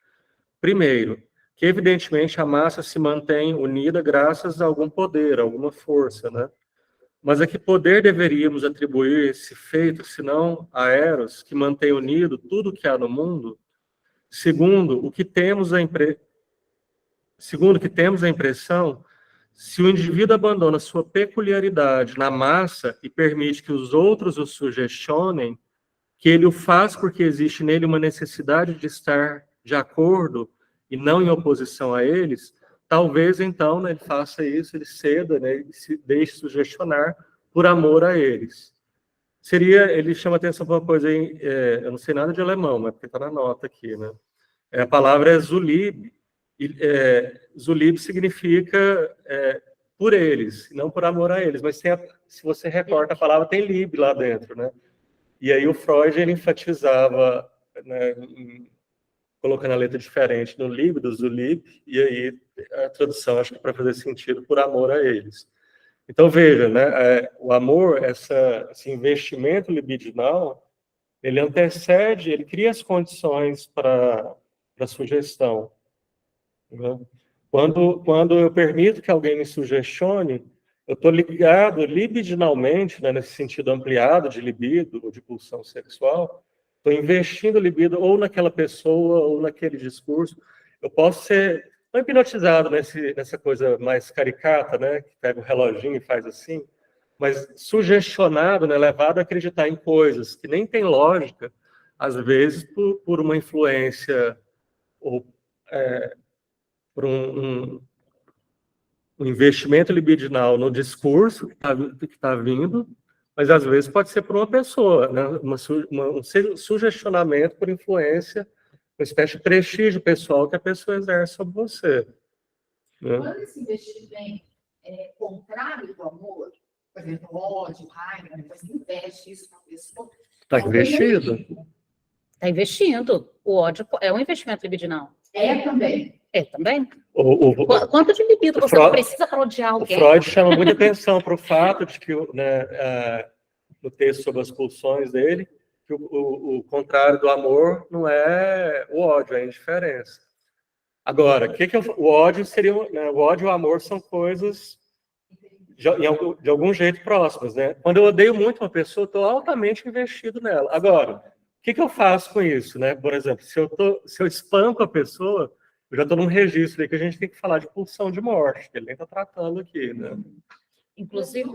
Primeiro, que evidentemente a massa se mantém unida graças a algum poder, alguma força, né? Mas a que poder deveríamos atribuir esse feito, senão a Eros, que mantém unido tudo o que há no mundo? Segundo, que temos a impressão, se o indivíduo abandona sua peculiaridade na massa e permite que os outros o sugestionem, que ele o faz porque existe nele uma necessidade de estar de acordo e não em oposição a eles, talvez então, né, ele faça isso, ele ceda, né, ele se deixe sugestionar por amor a eles. Ele chama atenção para uma coisa aí, eu não sei nada de alemão, mas porque está na nota aqui, né? A palavra é Zulib. Zulib significa por eles, não por amor a eles, mas se você recorta a palavra, tem lib lá dentro, né? E aí o Freud, ele enfatizava, né, colocando a letra diferente no lib, do Zulib, e aí a tradução, acho que para fazer sentido, por amor a eles. Então, veja, né, o amor, esse investimento libidinal, ele antecede, ele cria as condições para a sugestão. Né? Quando eu permito que alguém me sugestione, eu estou ligado libidinalmente, né, nesse sentido ampliado de libido, ou de pulsão sexual, estou investindo libido ou naquela pessoa, ou naquele discurso. Eu posso ser não hipnotizado nessa coisa mais caricata, né, que pega o reloginho e faz assim, mas sugestionado, né, levado a acreditar em coisas que nem tem lógica, às vezes por uma influência ou por um investimento libidinal no discurso que está vindo, mas às vezes pode ser por uma pessoa, né? Um sugestionamento por influência, uma espécie de prestígio pessoal que a pessoa exerce sobre você. Né? Quando esse investimento é contrário do amor, por exemplo, ódio, raiva, depois investe isso na pessoa. Está investido. Está investindo. O ódio é um investimento libidinal. É também. É também. Quanto de libido você não precisa para odiar alguém? O Freud chama muita atenção para o fato de que, né, no texto sobre as pulsões dele, que o contrário do amor não é o ódio, é a indiferença. Agora, o ódio seria, né, o ódio e o amor são coisas de algum jeito próximas, né? Quando eu odeio muito uma pessoa, eu estou altamente investido nela. Agora, o que eu faço com isso, né? Por exemplo, se eu espanco a pessoa, eu já estou num registro aí que a gente tem que falar de pulsão de morte, que ele nem está tratando aqui, né? Inclusive...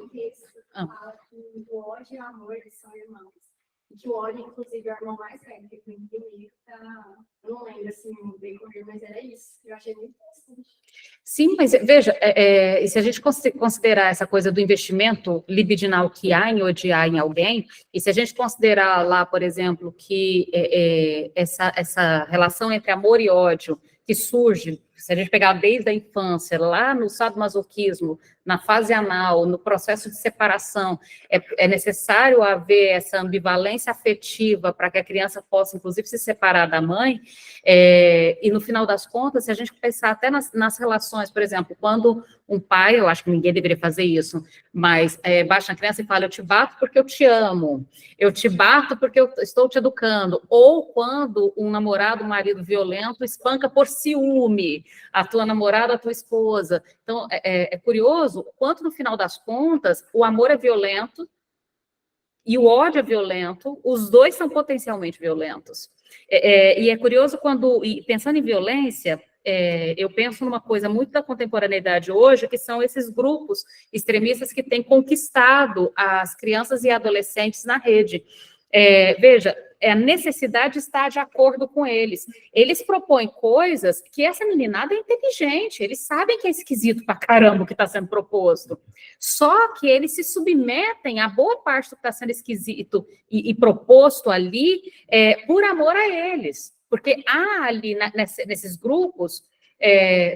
Fala que o ódio e o amor, eles são irmãos. E que o ódio, inclusive, é o irmão mais velho, que foi inimigo, eu não lembro assim bem comigo, mas era isso. Eu achei muito interessante. Sim, mas veja, se a gente considerar essa coisa do investimento libidinal que há em odiar em alguém, e se a gente considerar lá, por exemplo, que essa relação entre amor e ódio que surge se a gente pegar desde a infância, lá no sadomasoquismo, na fase anal, no processo de separação, é necessário haver essa ambivalência afetiva para que a criança possa, inclusive, se separar da mãe, e no final das contas, se a gente pensar até nas relações, por exemplo, quando um pai, eu acho que ninguém deveria fazer isso, mas baixa na criança e fala, eu te bato porque eu te amo, eu te bato porque eu estou te educando, ou quando um namorado, um marido violento, espanca por ciúme a tua namorada, a tua esposa. Então, é curioso o quanto, no final das contas, o amor é violento e o ódio é violento, os dois são potencialmente violentos. E é curioso quando, pensando em violência, eu penso numa coisa muito da contemporaneidade hoje, que são esses grupos extremistas que têm conquistado as crianças e adolescentes na rede. Veja, a necessidade está de acordo com eles. Eles propõem coisas que essa meninada é inteligente, eles sabem que é esquisito pra caramba o que está sendo proposto. Só que eles se submetem a boa parte do que está sendo esquisito e proposto ali por amor a eles. Porque há ali, nesses grupos,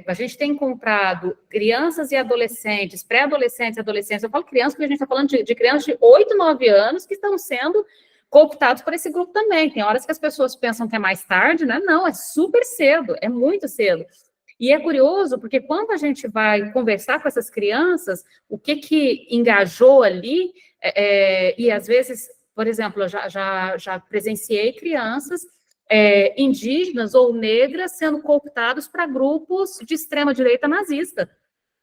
a gente tem encontrado crianças e adolescentes, pré-adolescentes e adolescentes, eu falo crianças porque a gente está falando de crianças de 8, 9 anos que estão sendo cooptados por esse grupo também. Tem horas que as pessoas pensam que é mais tarde, né? Não, é super cedo, é muito cedo. E é curioso, porque quando a gente vai conversar com essas crianças, o que engajou ali, e às vezes, por exemplo, eu já presenciei crianças indígenas ou negras sendo cooptados para grupos de extrema-direita nazista.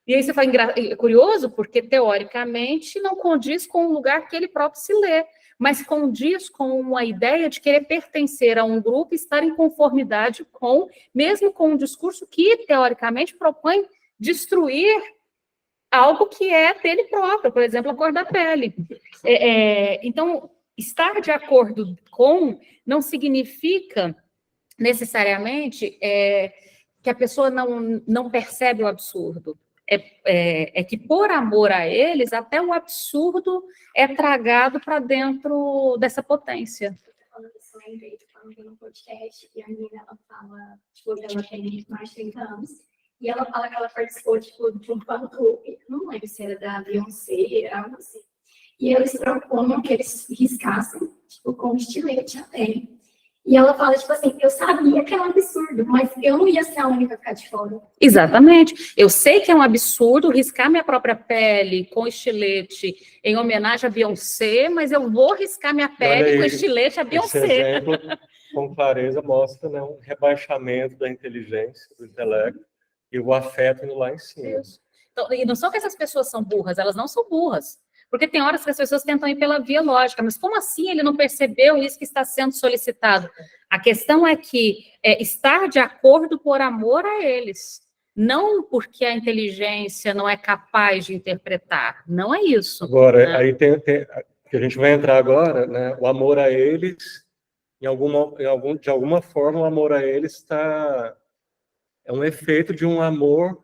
E aí você fala, é curioso, porque teoricamente não condiz com o lugar que ele próprio se lê, mas condiz com a ideia de querer pertencer a um grupo e estar em conformidade com, mesmo com um discurso que, teoricamente, propõe destruir algo que é dele próprio, por exemplo, a cor da pele. Então, estar de acordo com não significa necessariamente que a pessoa não percebe o absurdo. É que, por amor a eles, até o absurdo é tragado para dentro dessa potência. Falando isso, eu lembrei de quando tem um podcast e a menina, ela fala, tipo, ela tem mais de 30 anos, e ela fala que ela participou, tipo, de um fã-clube, não lembro se era da Beyoncé, algo assim. E eles propunham que eles riscassem, tipo, com estilete até. E ela fala, tipo assim, eu sabia que era um absurdo, mas eu não ia ser a única a ficar de fora. Exatamente. Eu sei que é um absurdo riscar minha própria pele com estilete em homenagem a Beyoncé, mas eu vou riscar minha pele com estilete a Beyoncé. Esse exemplo, com clareza, mostra, né, um rebaixamento da inteligência, do intelecto, e o afeto indo lá em cima. Então, e não só que essas pessoas são burras, elas não são burras. Porque tem horas que as pessoas tentam ir pela via lógica, mas como assim ele não percebeu isso que está sendo solicitado? A questão é que estar de acordo por amor a eles, não porque a inteligência não é capaz de interpretar, não é isso. Agora, né? aí tem que a gente vai entrar agora, né? O amor a eles, de alguma forma, o amor a eles é um efeito de um amor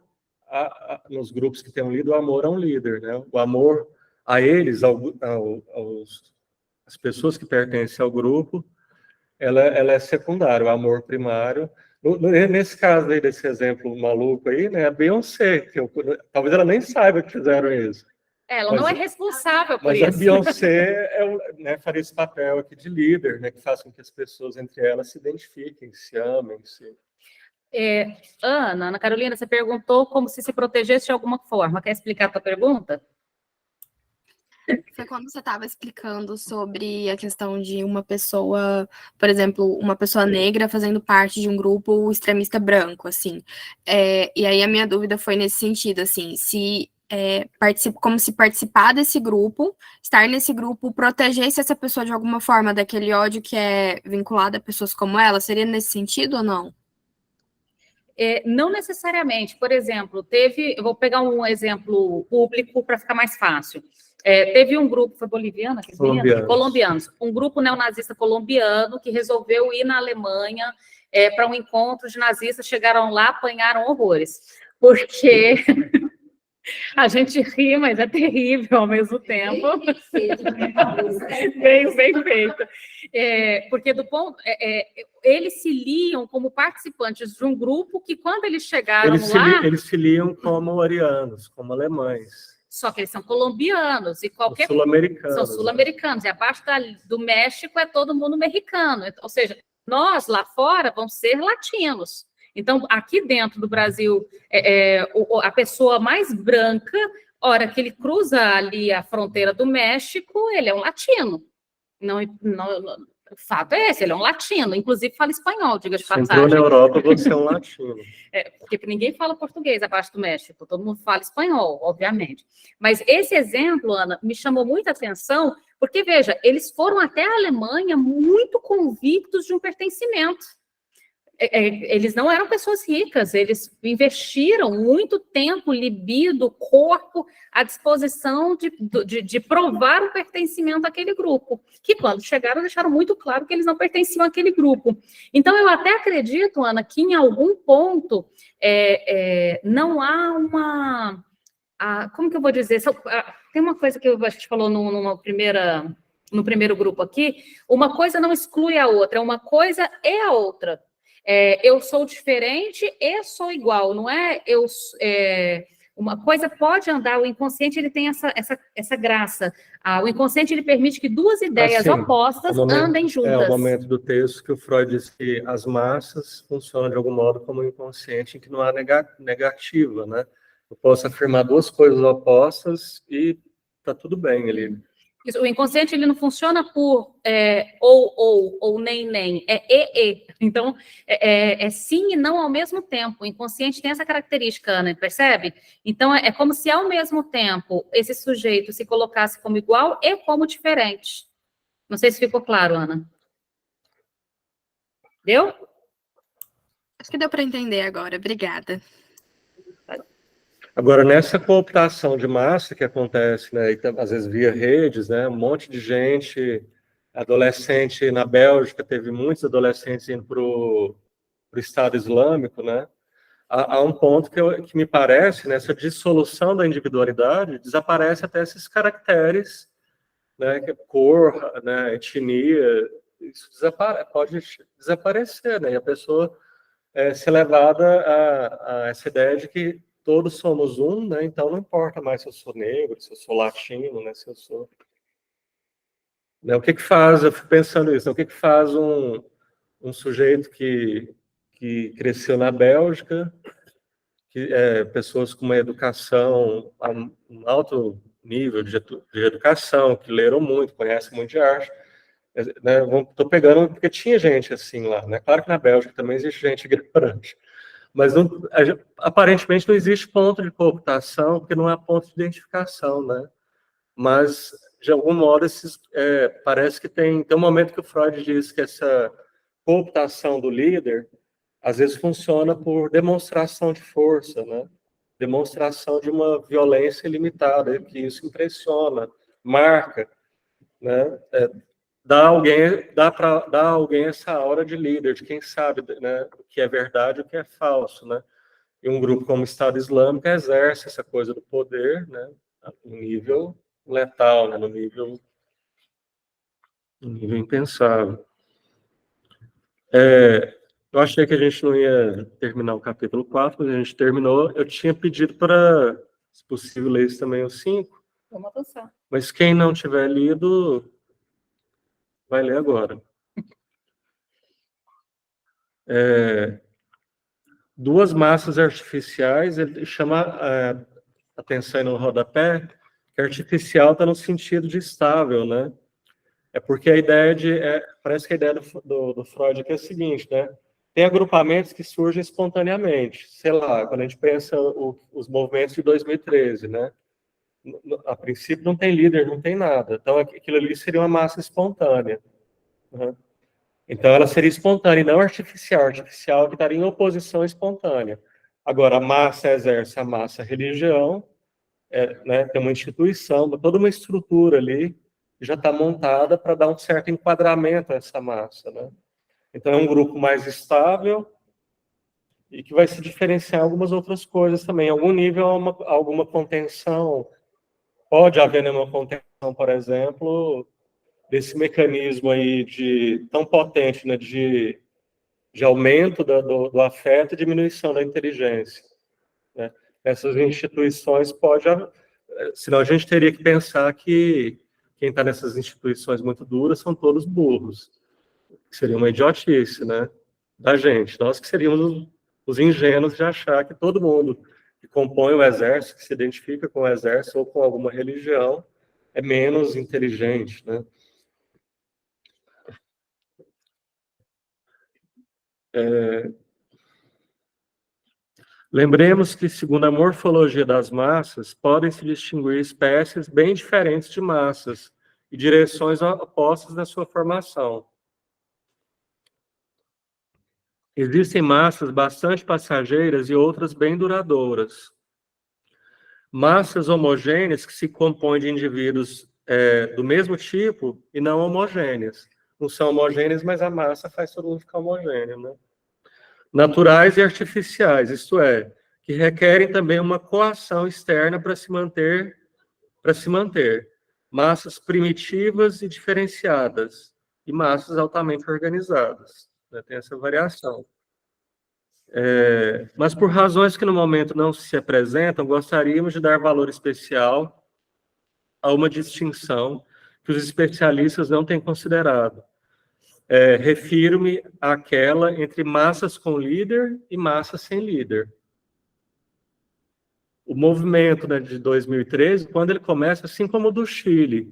nos grupos que têm lido, o amor a um líder, né? O amor a eles, as pessoas que pertencem ao grupo, ela é secundária, o amor primário. Nesse caso aí, desse exemplo maluco aí, né, a Beyoncé, talvez ela nem saiba que fizeram isso. Ela não é responsável por isso. Mas a Beyoncé faria esse papel aqui de líder, né, que faz com que as pessoas entre elas se identifiquem, se amem. Ana Carolina, você perguntou como se protegesse de alguma forma. Quer explicar a tua pergunta? Foi quando você estava explicando sobre a questão de uma pessoa, por exemplo, uma pessoa negra fazendo parte de um grupo extremista branco, assim. E aí a minha dúvida foi nesse sentido, assim, como se participar desse grupo, estar nesse grupo, protegesse essa pessoa de alguma forma daquele ódio que é vinculado a pessoas como ela, seria nesse sentido ou não? Não necessariamente. Por exemplo, eu vou pegar um exemplo público para ficar mais fácil. Teve um grupo, foi boliviano? Colombianos. Um grupo neonazista colombiano que resolveu ir na Alemanha para um encontro de nazistas, chegaram lá, apanharam horrores. Porque a gente ri, mas é terrível ao mesmo tempo. Bem feito. Porque eles se liam como participantes de um grupo que, quando eles chegaram lá... Eles se liam como arianos, como alemães. Só que eles são colombianos e qualquer... Sul-americanos. São sul-americanos. E abaixo do México é todo mundo mexicano. Ou seja, nós, lá fora, vamos ser latinos. Então, aqui dentro do Brasil, a pessoa mais branca, hora que ele cruza ali a fronteira do México, ele é um latino. O fato é esse, ele é um latino, inclusive fala espanhol, diga de passagem. Você entrou na Europa, você é um latino. Porque ninguém fala português abaixo do México, todo mundo fala espanhol, obviamente. Mas esse exemplo, Ana, me chamou muita atenção, porque, veja, eles foram até a Alemanha muito convictos de um pertencimento. Eles não eram pessoas ricas, eles investiram muito tempo, libido, corpo, à disposição de provar o pertencimento àquele grupo, que quando chegaram deixaram muito claro que eles não pertenciam àquele grupo. Então, eu até acredito, Ana, que em algum ponto não há uma... como que eu vou dizer? Tem uma coisa que a gente falou no primeiro grupo aqui, uma coisa não exclui a outra, uma coisa é a outra. Eu sou diferente e sou igual, não é? Uma coisa pode andar, o inconsciente ele tem essa graça. O inconsciente ele permite que duas ideias opostas andem juntas. É o momento do texto que o Freud diz que as massas funcionam de algum modo como um inconsciente em que não há negativa, né? Eu posso afirmar duas coisas opostas e está tudo bem ali. O inconsciente ele não funciona por ou nem, é. Então, é sim e não ao mesmo tempo. O inconsciente tem essa característica, Ana, percebe? Então, é como se ao mesmo tempo esse sujeito se colocasse como igual e como diferente. Não sei se ficou claro, Ana. Deu? Acho que deu para entender agora, obrigada. Agora, nessa cooptação de massa que acontece, né, e, às vezes via redes, né, um monte de gente, adolescente na Bélgica, teve muitos adolescentes indo para o Estado Islâmico, né, há um ponto que me parece, nessa dissolução da individualidade, desaparece até esses caracteres, né, cor, né, etnia, isso pode desaparecer, né, e a pessoa ser levada a essa ideia de que todos somos um, né? Então não importa mais se eu sou negro, se eu sou latino, né? Se eu sou... Né? O que faz, eu fico pensando isso, né? O que faz um sujeito que cresceu na Bélgica, pessoas com uma educação, um alto nível de educação, que leram muito, conhecem muito de arte, né? Estou pegando porque tinha gente assim lá, né? Claro que na Bélgica também existe gente ignorante. Mas aparentemente não existe ponto de cooptação, porque não há ponto de identificação, né? Mas, de algum modo, parece que tem um momento que o Freud diz que essa cooptação do líder, às vezes funciona por demonstração de força, né? Demonstração de uma violência ilimitada, que isso impressiona, marca, né? Dá para dar a alguém essa aura de líder, de quem sabe, né, o que é verdade e o que é falso, né? E um grupo como o Estado Islâmico exerce essa coisa do poder, né, no nível letal, né, no nível impensável. Eu achei que a gente não ia terminar o capítulo 4, mas a gente terminou. Eu tinha pedido para, se possível, ler isso também o 5. Vamos avançar. Mas quem não tiver lido... vai ler agora. Duas massas artificiais, ele chama a atenção no rodapé, que artificial está no sentido de estável, né? É porque a ideia parece que a ideia do Freud aqui é a seguinte, né? Tem agrupamentos que surgem espontaneamente. Sei lá, quando a gente pensa os movimentos de 2013, né? A princípio não tem líder, não tem nada. Então aquilo ali seria uma massa espontânea. Uhum. Então, ela seria espontânea e não artificial. Artificial que estaria em oposição espontânea. Agora, a massa exerce a massa religião, né, tem uma instituição, toda uma estrutura ali que já está montada para dar um certo enquadramento a essa massa. Né? Então, é um grupo mais estável e que vai se diferenciar algumas outras coisas também. Em algum nível, alguma contenção. Pode haver uma contenção, por exemplo... desse mecanismo aí tão potente, né, de aumento do afeto e diminuição da inteligência, né? Essas instituições senão a gente teria que pensar que quem está nessas instituições muito duras são todos burros, que seria uma idiotice, né, da gente. Nós que seríamos os ingênuos de achar que todo mundo que compõe o exército, que se identifica com o exército ou com alguma religião, é menos inteligente, né? Lembremos que, segundo a morfologia das massas, podem se distinguir espécies bem diferentes de massas e direções opostas na sua formação. Existem massas bastante passageiras e outras bem duradouras. Massas homogêneas que se compõem de indivíduos do mesmo tipo e não homogêneas. Não são homogêneas, mas a massa faz todo mundo ficar homogêneo, né? Naturais e artificiais, isto é, que requerem também uma coação externa para se manter. Massas primitivas e diferenciadas e massas altamente organizadas, né? Tem essa variação. Mas por razões que no momento não se apresentam, gostaríamos de dar valor especial a uma distinção que os especialistas não têm considerado. Refiro-me àquela entre massas com líder e massas sem líder. O movimento, né, de 2013, quando ele começa, assim como o do Chile,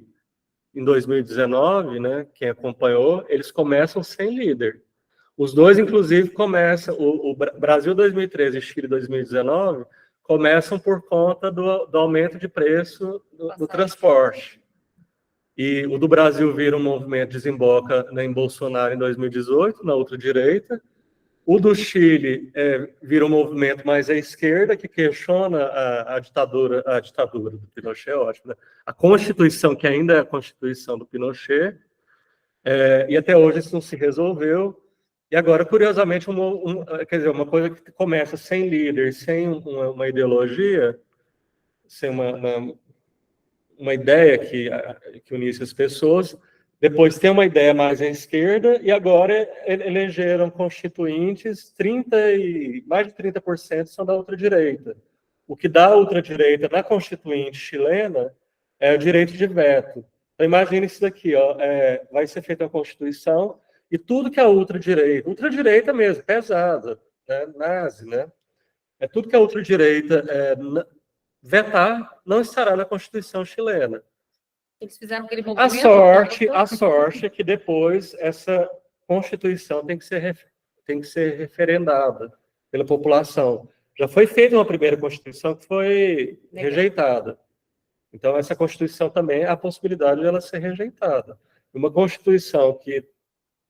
em 2019, né, quem acompanhou, eles começam sem líder. Os dois, inclusive, começam, o Brasil 2013 e Chile 2019, começam por conta do aumento de preço do transporte. E o do Brasil vira um movimento, desemboca em Bolsonaro em 2018, na ultradireita. O do Chile vira um movimento mais à esquerda, que questiona a ditadura do Pinochet, ótimo, né? A Constituição, que ainda é a Constituição do Pinochet, e até hoje isso não se resolveu. E agora, curiosamente, quer dizer, uma coisa que começa sem líder, sem uma ideologia, sem uma ideia que unisse as pessoas, depois tem uma ideia mais à esquerda, e agora elegeram constituintes, mais de 30% são da ultradireita. O que dá à ultradireita na constituinte chilena é o direito de veto. Então, imagine isso daqui, ó, vai ser feita uma constituição, e tudo que a ultradireita mesmo, pesada, né, nazi, né? Tudo que a ultradireita vetar não estará na Constituição chilena. Eles fizeram aquele movimento. A sorte é que depois essa Constituição tem que ser referendada pela população. Já foi feita uma primeira Constituição que foi rejeitada. Então, essa Constituição também há a possibilidade de ela ser rejeitada. Uma Constituição que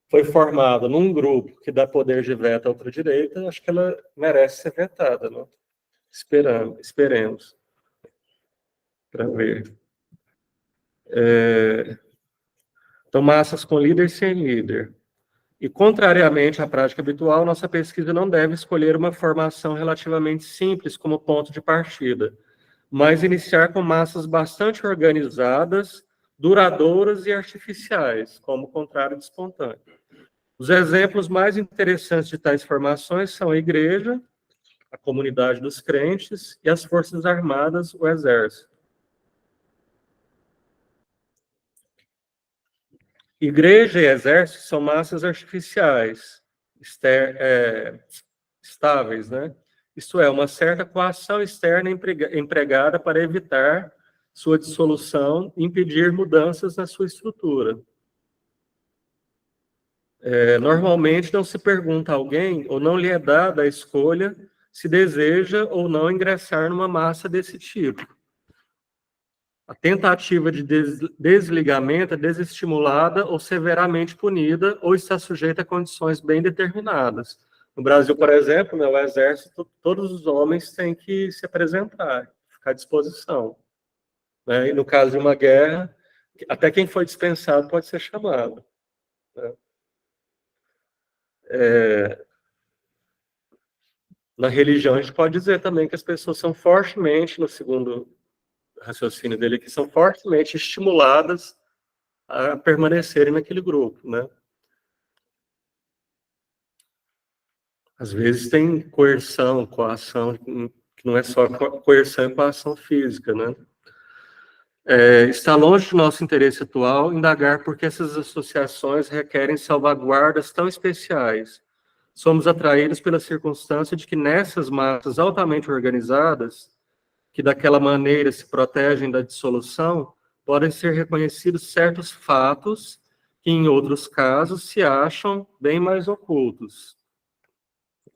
foi formada num grupo que dá poder de veto à ultradireita, acho que ela merece ser vetada, né? Esperemos para ver. Então, massas com líder e sem líder. E, contrariamente à prática habitual, nossa pesquisa não deve escolher uma formação relativamente simples como ponto de partida, mas iniciar com massas bastante organizadas, duradouras e artificiais, como o contrário de espontâneo. Os exemplos mais interessantes de tais formações são a igreja, a comunidade dos crentes e as forças armadas, o exército. Igreja e exército são massas artificiais, estáveis, né? Isto é, uma certa coação externa empregada para evitar sua dissolução e impedir mudanças na sua estrutura. Normalmente não se pergunta a alguém, ou não lhe é dada a escolha, se deseja ou não ingressar numa massa desse tipo. A tentativa de desligamento é desestimulada ou severamente punida, ou está sujeita a condições bem determinadas. No Brasil, por exemplo, né, o exército, todos os homens têm que se apresentar, ficar à disposição, né? E no caso de uma guerra, até quem foi dispensado pode ser chamado, né? Na religião, a gente pode dizer também que as pessoas são fortemente, no segundo raciocínio dele, que são fortemente estimuladas a permanecerem naquele grupo, né? Às vezes tem coerção, coação, que não é só coerção e coação física, né? Está longe do nosso interesse atual indagar por que essas associações requerem salvaguardas tão especiais. Somos atraídos pela circunstância de que nessas massas altamente organizadas, que daquela maneira se protegem da dissolução, podem ser reconhecidos certos fatos que, em outros casos, se acham bem mais ocultos,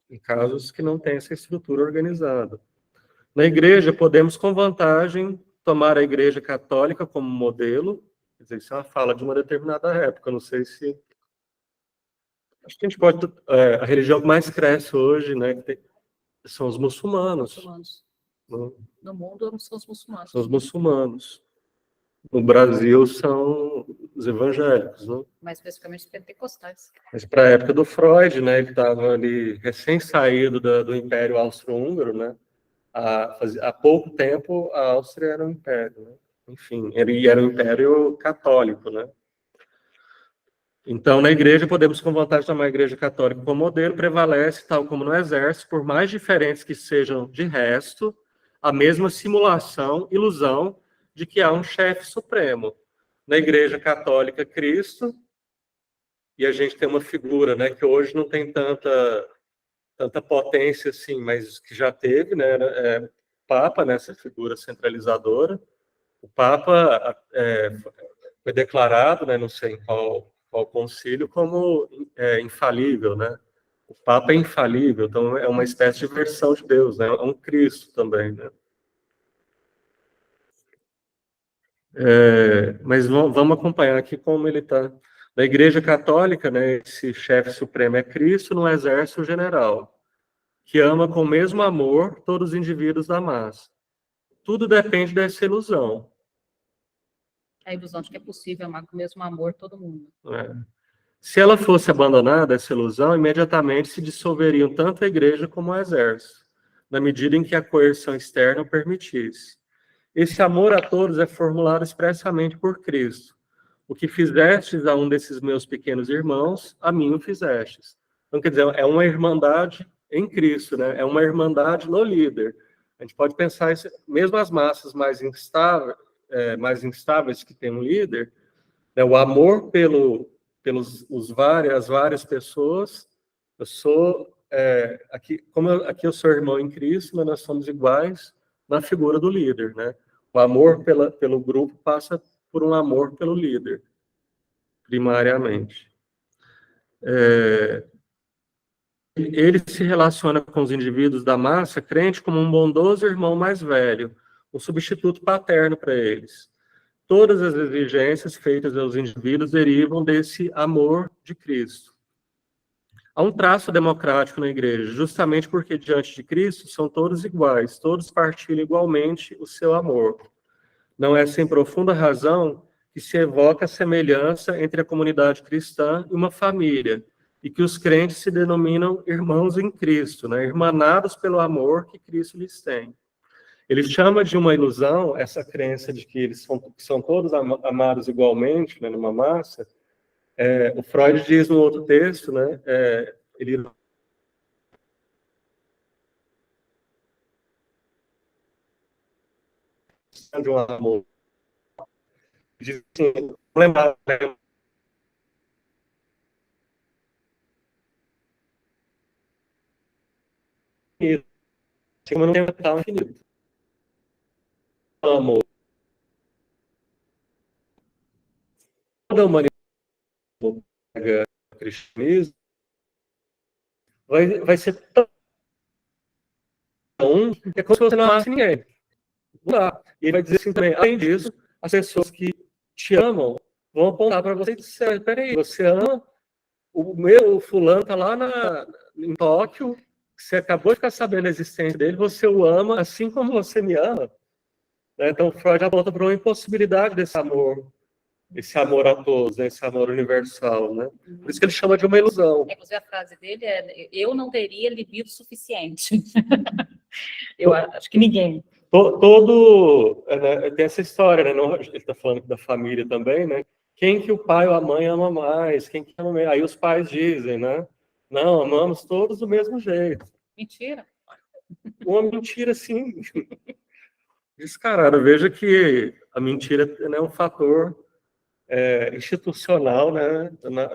em casos que não têm essa estrutura organizada. Na igreja, podemos, com vantagem, tomar a Igreja Católica como modelo. Quer dizer, isso é uma fala de uma determinada época, não sei se... Acho que a gente pode... a religião que mais cresce hoje, né, são os muçulmanos. No mundo são os muçulmanos. São os muçulmanos. No Brasil são os evangélicos, né? Mais especificamente os pentecostais. Mas para a época do Freud, né, ele estava ali recém-saído do Império Austro-Húngaro, né? Há pouco tempo a Áustria era um império, né? Enfim, ele era um império católico, né? Então, na igreja, podemos com vantagem tomar a igreja católica como modelo, prevalece, tal como no exército, por mais diferentes que sejam de resto, a mesma simulação, ilusão, de que há um chefe supremo. Na igreja católica, Cristo, e a gente tem uma figura, né, que hoje não tem tanta potência assim, mas que já teve, né, Papa, nessa figura centralizadora. O Papa foi declarado, né, não sei em qual concílio, como infalível, né? O Papa é infalível, então é uma espécie de versão de Deus, né? É um Cristo também, né? Mas vamos acompanhar aqui como ele está. Na Igreja Católica, né, esse chefe supremo é Cristo, no exército o general, que ama com o mesmo amor todos os indivíduos da massa. Tudo depende dessa ilusão. A ilusão de que é possível amar com o mesmo amor todo mundo. Se ela fosse abandonada, essa ilusão, imediatamente se dissolveriam tanto a igreja como o exército, na medida em que a coerção externa o permitisse. Esse amor a todos é formulado expressamente por Cristo. O que fizestes a um desses meus pequenos irmãos, a mim o fizestes. Então, quer dizer, é uma irmandade em Cristo, né? É uma irmandade no líder. A gente pode pensar isso, mesmo as massas mais instáveis que tem um líder, né, o amor pelas várias pessoas. Eu sou aqui eu sou irmão em Cristo, mas nós somos iguais na figura do líder, né? O amor pelo grupo passa por um amor pelo líder, primariamente. Ele se relaciona com os indivíduos da massa crente como um bondoso irmão mais velho, um substituto paterno para eles. Todas as exigências feitas aos indivíduos derivam desse amor de Cristo. Há um traço democrático na igreja, justamente porque diante de Cristo são todos iguais, todos partilham igualmente o seu amor. Não é sem profunda razão que se evoca a semelhança entre a comunidade cristã e uma família, e que os crentes se denominam irmãos em Cristo, né? Irmanados pelo amor que Cristo lhes tem. Ele chama de uma ilusão essa crença de que eles são todos amados igualmente, né, numa massa. O Freud diz no outro texto, né, ele de um amor. Diz assim, lembrar, né, como não tem tal infinito. Amor. Toda a humanidade pega o cristianismo vai ser tão que é como se você não amasse ninguém. Não dá. E ele vai dizer assim também, além disso, as pessoas que te amam vão apontar para você e dizer, peraí, você ama o fulano tá lá em Tóquio, você acabou de ficar sabendo a existência dele, você o ama assim como você me ama. Então, Freud aponta para uma impossibilidade desse amor, esse amor a todos, né? Esse amor universal, né? Por isso que ele chama de uma ilusão. Inclusive, a frase dele é: eu não teria libido suficiente. Eu acho que ninguém. Tem essa história, né? Ele está falando da família também, né? quem que o pai ou a mãe ama mais, quem que ama mais. Aí os pais dizem, né? Não, amamos todos do mesmo jeito. Mentira. Uma mentira, assim, descarada. Veja que a mentira é um fator institucional, né?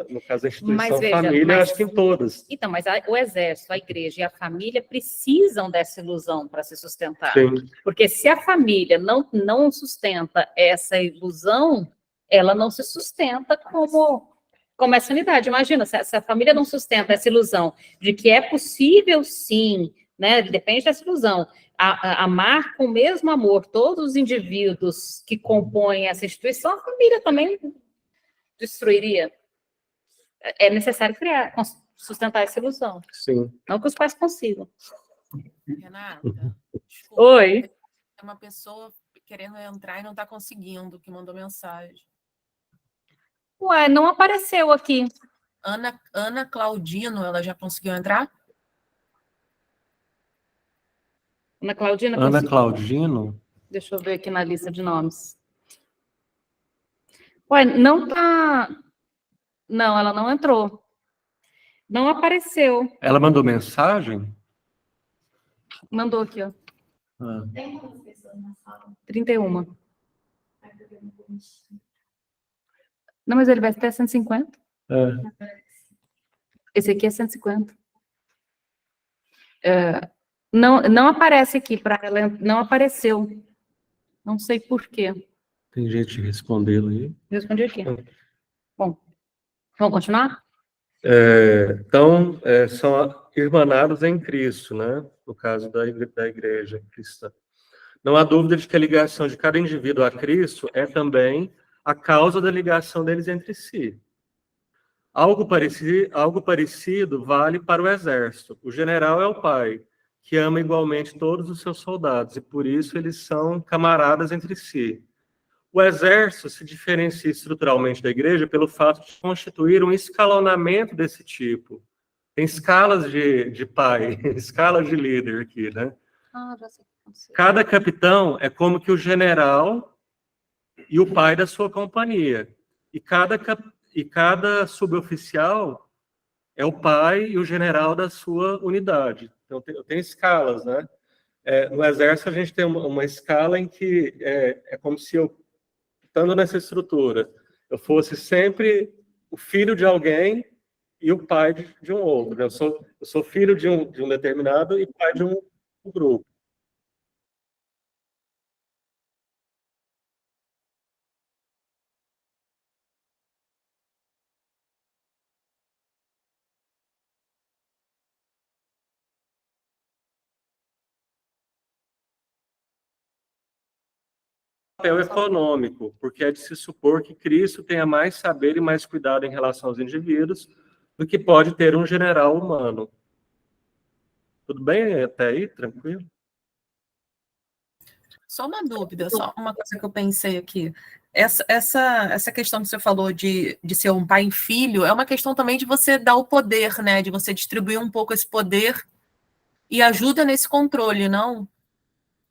No caso da instituição Mas veja, família, acho que em todas. Então, mas o exército, a igreja e a família precisam dessa ilusão para se sustentar. Sim. Porque se a família não sustenta essa ilusão, ela não se sustenta como essa unidade. Imagina, se a família não sustenta essa ilusão de que é possível, sim, né? Depende dessa ilusão, amar com o mesmo amor todos os indivíduos que compõem essa instituição, a família também destruiria. É necessário sustentar essa ilusão. Sim. Não que os pais consigam. Renata, desculpa, Oi. tem uma pessoa querendo entrar e não está conseguindo, que mandou mensagem. Ué, não apareceu aqui. Ana Claudino, ela já conseguiu entrar? Ana Claudina? Ana Claudino? Deixa eu ver aqui na lista de nomes. Ué, não tá... Não, ela não entrou. Não apareceu. Ela mandou mensagem? Mandou aqui, ó. Tem quantas pessoas na sala? 31. Não, mas ele vai até 150. Esse aqui é 150. Não aparece aqui para ela, não apareceu. Não sei por quê. Tem gente respondendo aí. Respondi aqui. Bom, vamos continuar? Então, são irmanados em Cristo, né? No caso da igreja cristã. Não há dúvida de que a ligação de cada indivíduo a Cristo é também a causa da ligação deles entre si. Algo parecido vale para o exército. O general é o pai, que ama igualmente todos os seus soldados, e por isso eles são camaradas entre si. O exército se diferencia estruturalmente da igreja pelo fato de constituir um escalonamento desse tipo. Tem escalas de pai, escalas de líder aqui, né? Já sei. Cada capitão é como que o general e o pai da sua companhia. E cada suboficial é o pai e o general da sua unidade. Então, tem escalas, né? No exército, a gente tem uma escala em que é como se eu, estando nessa estrutura, eu fosse sempre o filho de alguém e o pai de um outro. Eu sou filho de um determinado e pai de um grupo. Papel econômico, porque é de se supor que Cristo tenha mais saber e mais cuidado em relação aos indivíduos do que pode ter um general humano. Tudo bem até aí? Tranquilo? Só uma dúvida, só uma coisa que eu pensei aqui. Essa questão que você falou de ser um pai e filho é uma questão também de você dar o poder, né? De você distribuir um pouco esse poder e ajuda nesse controle, não?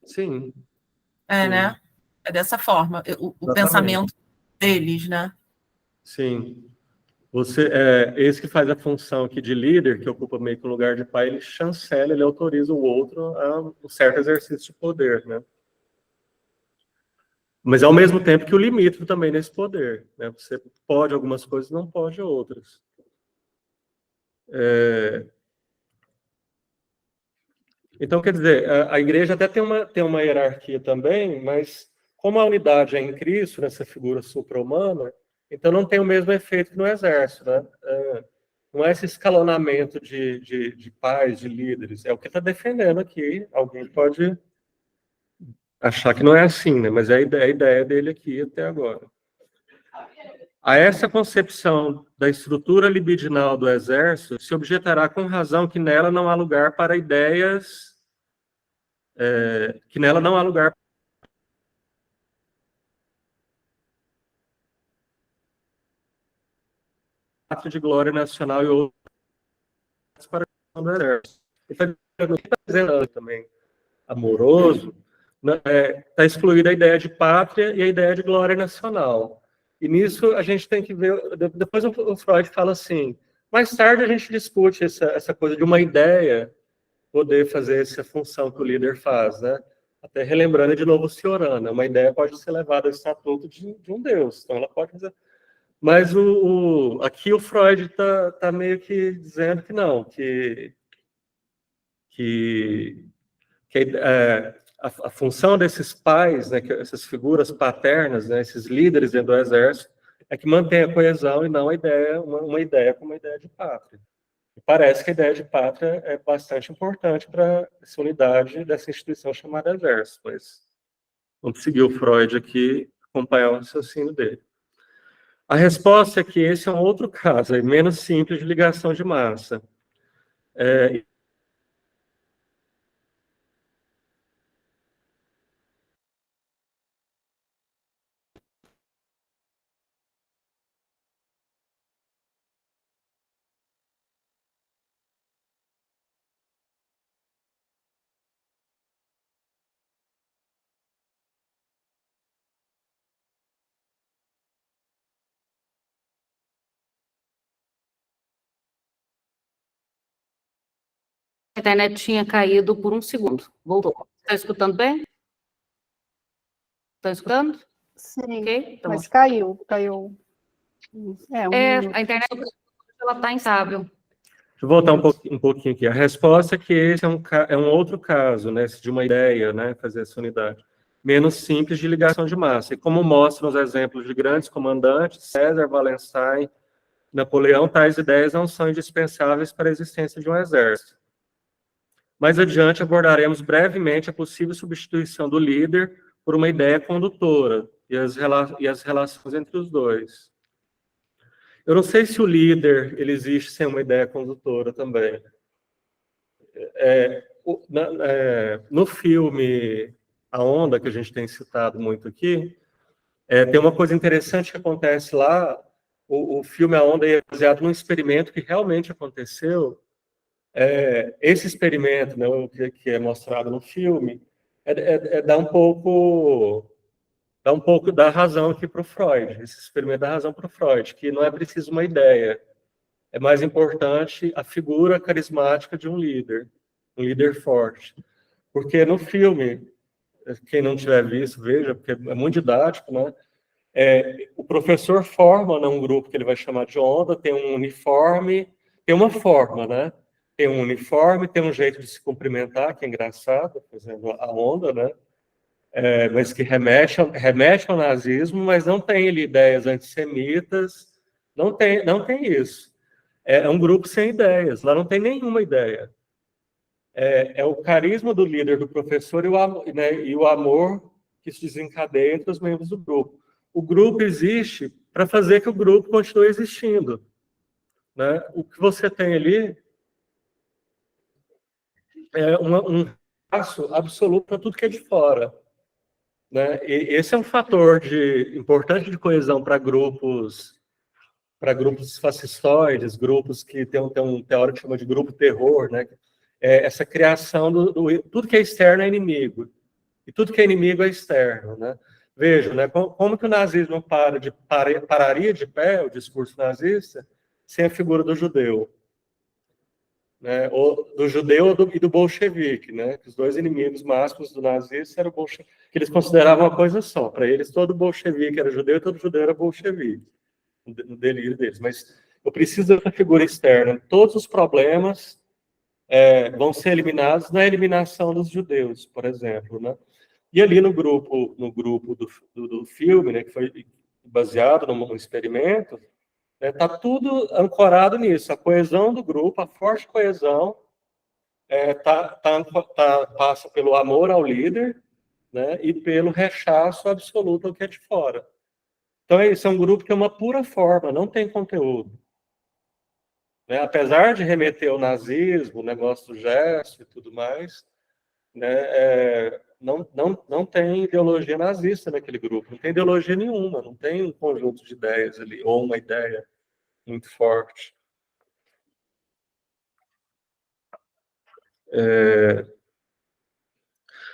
Sim. Sim. Né? É dessa forma, o pensamento deles, né? Sim. Esse que faz a função aqui de líder, que ocupa meio que o lugar de pai, ele chancela, ele autoriza o outro a um certo exercício de poder, né? Mas ao mesmo tempo que o limita também nesse poder, né? Você pode algumas coisas, não pode outras. Então, quer dizer, a igreja até tem uma hierarquia também, mas como a unidade é em Cristo, nessa figura supra-humana, então não tem o mesmo efeito que no exército, né? Não é esse escalonamento de pais, de líderes, é o que está defendendo aqui. Alguém pode achar que não é assim, né? Mas é a ideia dele aqui até agora. A essa concepção da estrutura libidinal do exército se objetará com razão que nela não há lugar para ideias, que nela não há lugar de glória nacional e outros para a do exército. Ele está dizendo também amoroso, está excluída a ideia de pátria e a ideia de glória nacional. E nisso a gente tem que ver, depois o Freud fala assim, mais tarde a gente discute essa coisa de uma ideia poder fazer essa função que o líder faz, né? Até relembrando de novo o Ciorana, uma ideia pode ser levada ao estatuto de um Deus, então ela pode fazer. Mas aqui o Freud tá meio que dizendo que não, que a função desses pais, né, que essas figuras paternas, né, esses líderes dentro do exército, é que mantém a coesão e não a ideia, uma ideia como uma ideia de pátria. E parece que a ideia de pátria é bastante importante para essa unidade dessa instituição chamada exército, mas vamos seguir o Freud aqui, acompanhar o raciocínio dele. A resposta é que esse é um outro caso, é menos simples de ligação de massa. A internet tinha caído por um segundo. Voltou. Está escutando bem? Está escutando? Sim, Ok? Então, mas caiu. a internet está instável. Deixa eu voltar um pouquinho aqui. A resposta é que esse é um outro caso, né, de uma ideia, né, fazer essa unidade, menos simples de ligação de massa. E como mostram os exemplos de grandes comandantes, César, Wallenstein, Napoleão, tais ideias não são indispensáveis para a existência de um exército. Mais adiante abordaremos brevemente a possível substituição do líder por uma ideia condutora e as relações entre os dois. Eu não sei se o líder ele existe sem uma ideia condutora também. No filme A Onda, que a gente tem citado muito aqui, tem uma coisa interessante que acontece lá. O filme A Onda é baseado num experimento que realmente aconteceu. Esse experimento, né, que é mostrado no filme, dá um pouco da razão aqui para o Freud. Esse experimento dá razão para o Freud, que não é preciso uma ideia. É mais importante a figura carismática de um líder forte. Porque no filme, quem não tiver visto, veja, porque é muito didático, né? O professor forma, né, um grupo que ele vai chamar de onda, tem um uniforme, tem uma forma, né? Tem um uniforme, tem um jeito de se cumprimentar, que é engraçado, por exemplo, a onda, né? Mas que remete ao nazismo, mas não tem ideias antissemitas, não tem isso. É um grupo sem ideias, lá não tem nenhuma ideia. É o carisma do líder, do professor, e o amor que se desencadeia entre os membros do grupo. O grupo existe para fazer que o grupo continue existindo, né? O que você tem ali é um passo absoluto para tudo que é de fora, né? E esse é um fator importante de coesão para grupos fascistoides, grupos que tem um teórico que chama de grupo terror, né? Essa criação tudo que é externo é inimigo e tudo que é inimigo é externo, né? Veja, né? Como que o nazismo pararia de pé, o discurso nazista, sem a figura do judeu, né? Ou do judeu e do bolchevique, né? Os dois inimigos máximos do nazismo eram que eles consideravam uma coisa só. Para eles, todo bolchevique era judeu e todo judeu era bolchevique, no delírio deles. Mas eu preciso dessa figura externa. Todos os problemas vão ser eliminados na eliminação dos judeus, por exemplo, né? E ali no grupo do filme, né, que foi baseado num experimento, tá tudo ancorado nisso. A coesão do grupo, a forte coesão, passa pelo amor ao líder, né, e pelo rechaço absoluto ao que é de fora. Então, esse é um grupo que é uma pura forma, não tem conteúdo. Né? Apesar de remeter ao nazismo, o negócio do gesto e tudo mais, né, não tem ideologia nazista naquele grupo, não tem ideologia nenhuma, não tem um conjunto de ideias ali, ou uma ideia muito forte.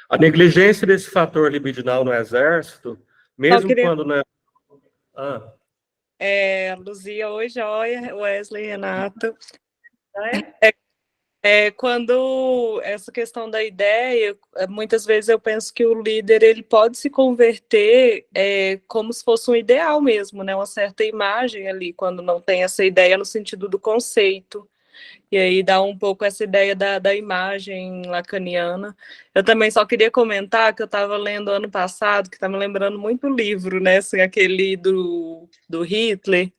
A negligência desse fator libidinal no exército, mesmo quando... Né... Luzia, oi, joia, Wesley, Renato. Quando essa questão da ideia, muitas vezes eu penso que o líder ele pode se converter como se fosse um ideal mesmo, né? Uma certa imagem ali, quando não tem essa ideia no sentido do conceito. E aí dá um pouco essa ideia da imagem lacaniana. Eu também só queria comentar que eu estava lendo ano passado, que está me lembrando muito o livro, né? Assim, aquele do Hitler,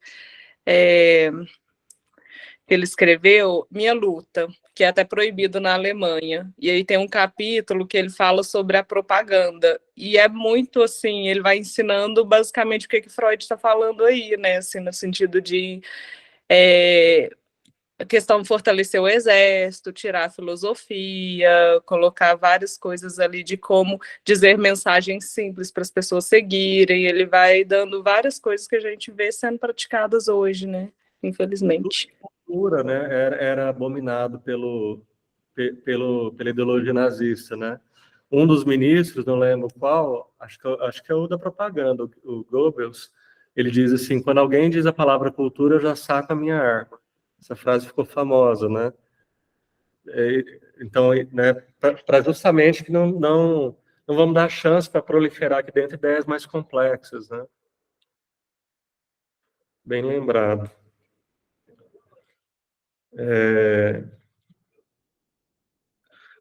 que ele escreveu, Minha Luta, que é até proibido na Alemanha. E aí tem um capítulo que ele fala sobre a propaganda. E é muito assim, ele vai ensinando basicamente o que Freud está falando aí, né? Assim, no sentido de a questão de fortalecer o exército, tirar a filosofia, colocar várias coisas ali de como dizer mensagens simples para as pessoas seguirem. Ele vai dando várias coisas que a gente vê sendo praticadas hoje, né? Infelizmente. Cultura, né, era abominado pela ideologia nazista, né? Um dos ministros, não lembro qual, acho que é o da propaganda, o Goebbels, ele diz assim: quando alguém diz a palavra cultura, eu já saco a minha arma. Essa frase ficou famosa, né? Então, né, para justamente que não vamos dar chance para proliferar aqui dentro ideias mais complexas, né? Bem lembrado.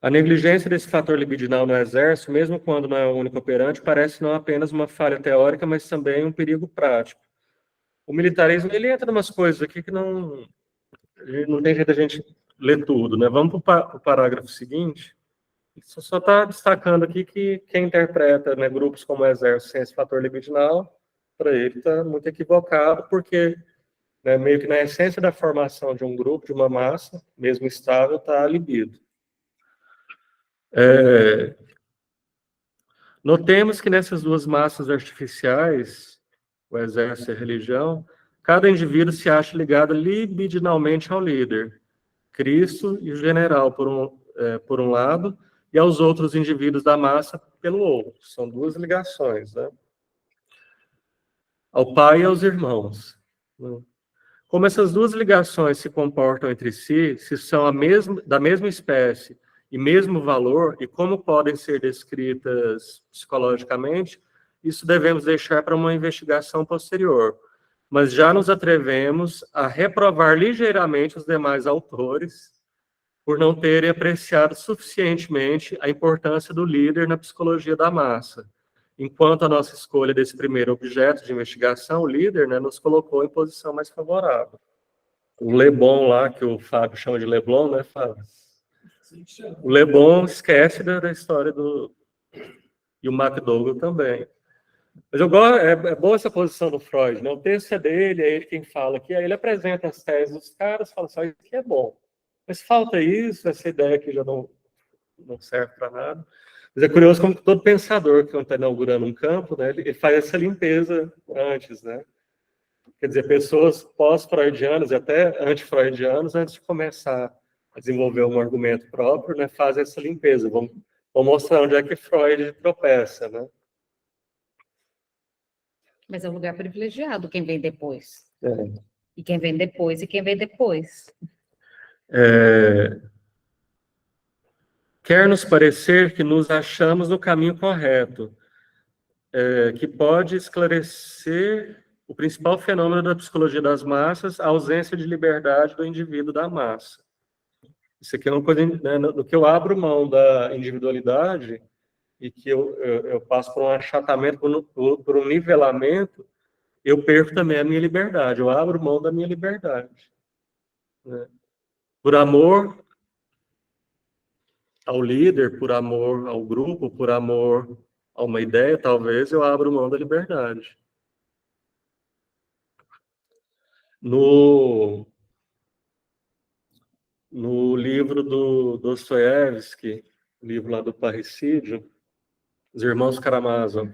A negligência desse fator libidinal no exército, mesmo quando não é o único operante, parece não apenas uma falha teórica, mas também um perigo prático. O militarismo, ele entra em umas coisas aqui que não tem jeito a gente ler tudo, né? Vamos para o parágrafo seguinte. Só está destacando aqui que quem interpreta, né, grupos como o exército sem esse fator libidinal, para ele está muito equivocado, porque, né, meio que na essência da formação de um grupo, de uma massa, mesmo estável, está a libido. Notemos que nessas duas massas artificiais, o exército e a religião, cada indivíduo se acha ligado libidinalmente ao líder, Cristo e o general, por um lado, e aos outros indivíduos da massa pelo outro. São duas ligações, né? Ao pai e aos irmãos. Como essas duas ligações se comportam entre si, se são da mesma espécie e mesmo valor, e como podem ser descritas psicologicamente, isso devemos deixar para uma investigação posterior. Mas já nos atrevemos a reprovar ligeiramente os demais autores por não terem apreciado suficientemente a importância do líder na psicologia da massa, enquanto a nossa escolha desse primeiro objeto de investigação, o líder, né, nos colocou em posição mais favorável. O Leblon lá, que o Fábio chama de Leblon, né, Fábio? O Leblon esquece da história do... E o McDougall também. Mas eu gosto, é boa essa posição do Freud, né? O texto é dele, é ele quem fala aqui, aí ele apresenta as teses dos caras, fala assim, isso aqui é bom. Mas falta isso, essa ideia aqui já não serve para nada. Mas é curioso como todo pensador que está inaugurando um campo, né, ele faz essa limpeza antes, né? Quer dizer, pessoas pós-freudianas e até anti-freudianas, antes de começar a desenvolver um argumento próprio, né, fazem essa limpeza. Vamos mostrar onde é que Freud tropeça, né? Mas é um lugar privilegiado quem vem depois. E quem vem depois, e quem vem depois. Quer nos parecer que nos achamos no caminho correto, que pode esclarecer o principal fenômeno da psicologia das massas, a ausência de liberdade do indivíduo da massa. Isso aqui é uma coisa, né, no que eu abro mão da individualidade e que eu passo por um achatamento, por um nivelamento, eu perco também a minha liberdade, eu abro mão da minha liberdade. Né? Por amor ao líder, por amor ao grupo, por amor a uma ideia, talvez eu abro mão da liberdade. No livro do Dostoiévski, livro lá do parricídio, Os Irmãos Karamazov,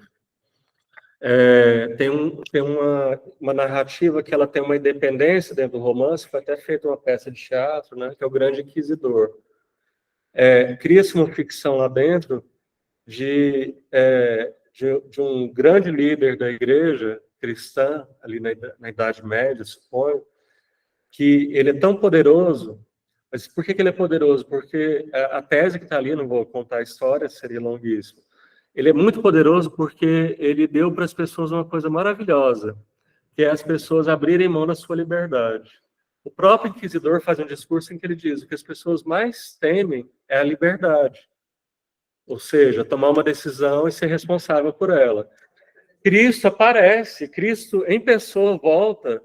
tem uma narrativa que ela tem uma independência dentro do romance, foi até feita uma peça de teatro, né, que é o Grande Inquisidor. Cria-se uma ficção lá dentro de um grande líder da igreja, cristã, ali na Idade Média, suponho, que ele é tão poderoso. Mas por que ele é poderoso? Porque a tese que está ali, não vou contar a história, seria longuíssimo. Ele é muito poderoso porque ele deu para as pessoas uma coisa maravilhosa, que é as pessoas abrirem mão da sua liberdade. O próprio inquisidor faz um discurso em que ele diz que as pessoas mais temem é a liberdade. Ou seja, tomar uma decisão e ser responsável por ela. Cristo aparece, Cristo em pessoa volta.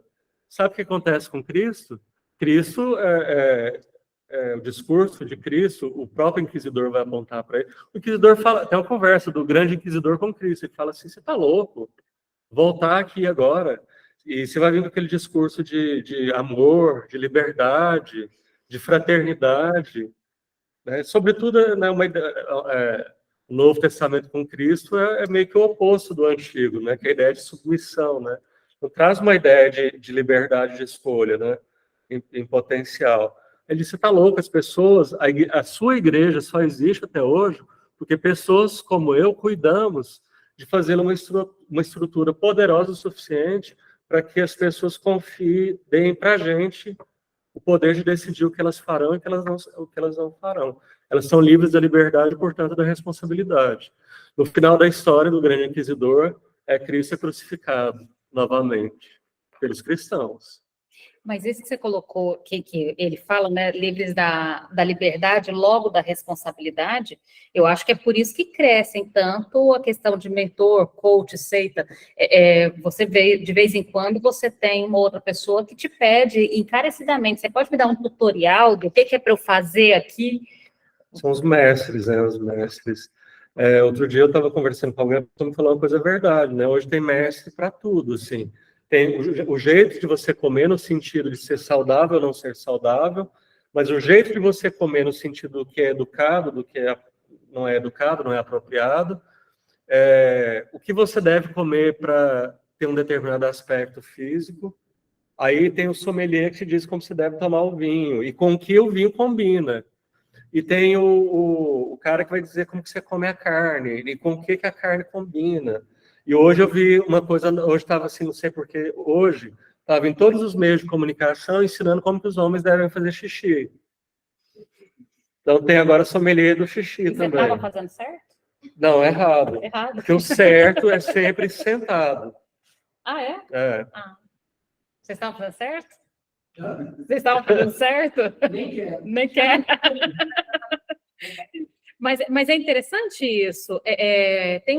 Sabe o que acontece com Cristo? Cristo, o discurso de Cristo, o próprio inquisidor vai apontar para ele. O inquisidor fala, tem uma conversa do grande inquisidor com Cristo, ele fala assim, você está louco? Voltar aqui agora. E você vai vir com aquele discurso de amor, de liberdade, de fraternidade. Né? Sobretudo, né, o Novo Testamento com Cristo é meio que o oposto do Antigo, né? Que é a ideia de submissão. Né? Então, traz uma ideia de liberdade de escolha, né? em potencial. Ele disse, você está louco, as pessoas, a sua igreja só existe até hoje porque pessoas como eu cuidamos de fazer uma estrutura poderosa o suficiente para que as pessoas confiem, deem para a gente o poder de decidir o que elas farão e o que elas não farão. Elas são livres da liberdade e, portanto, da responsabilidade. No final da história do grande inquisidor, Cristo é crucificado novamente pelos cristãos. Mas isso que você colocou, que ele fala, né, livres da liberdade, logo da responsabilidade, eu acho que é por isso que crescem tanto a questão de mentor, coach, seita. Você vê, de vez em quando, você tem uma outra pessoa que te pede encarecidamente, você pode me dar um tutorial do que é para eu fazer aqui? São os mestres, né, os mestres. Outro dia eu estava conversando com alguém, me falou uma coisa verdade, né, hoje tem mestre para tudo, assim. Tem o jeito de você comer no sentido de ser saudável ou não ser saudável, mas o jeito de você comer no sentido do que é educado, do que não é educado, não é apropriado, o que você deve comer para ter um determinado aspecto físico. Aí tem o sommelier que te diz como você deve tomar o vinho, e com que o vinho combina. E tem o cara que vai dizer como que você come a carne, e com o que a carne combina. E hoje eu vi uma coisa, hoje estava assim, não sei porquê, hoje estava em todos os meios de comunicação ensinando como que os homens devem fazer xixi. Então tem agora sommelier do xixi também. Você estava fazendo certo? Não, errado. Errado. Porque o certo é sempre sentado. Ah, é? É. Ah. Vocês estavam fazendo certo? Vocês estavam fazendo certo? Nem quer. Mas é interessante isso. Tem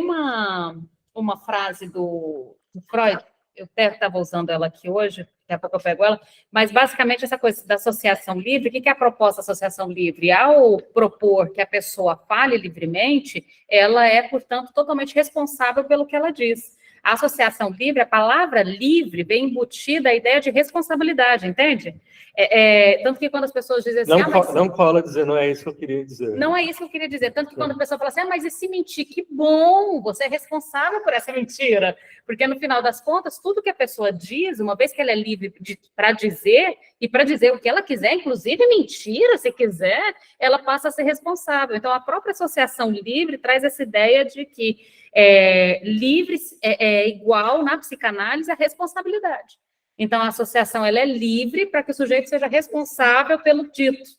uma frase do Freud, eu até estava usando ela aqui hoje, daqui a pouco eu pego ela, mas basicamente essa coisa da associação livre, o que é a proposta da associação livre? Ao propor que a pessoa fale livremente, ela é, portanto, totalmente responsável pelo que ela diz. A associação livre, a palavra livre, vem embutida a ideia de responsabilidade, entende? Tanto que quando as pessoas dizem assim... Não cola dizer, não é isso que eu queria dizer. Não é isso que eu queria dizer. Tanto que quando a pessoa fala assim, mas e se mentir? Que bom, você é responsável por essa mentira. Porque no final das contas, tudo que a pessoa diz, uma vez que ela é livre para dizer, e para dizer o que ela quiser, inclusive mentira, se quiser, ela passa a ser responsável. Então, a própria associação livre traz essa ideia de que livre é igual, na psicanálise, a responsabilidade. Então, a associação ela é livre para que o sujeito seja responsável pelo dito,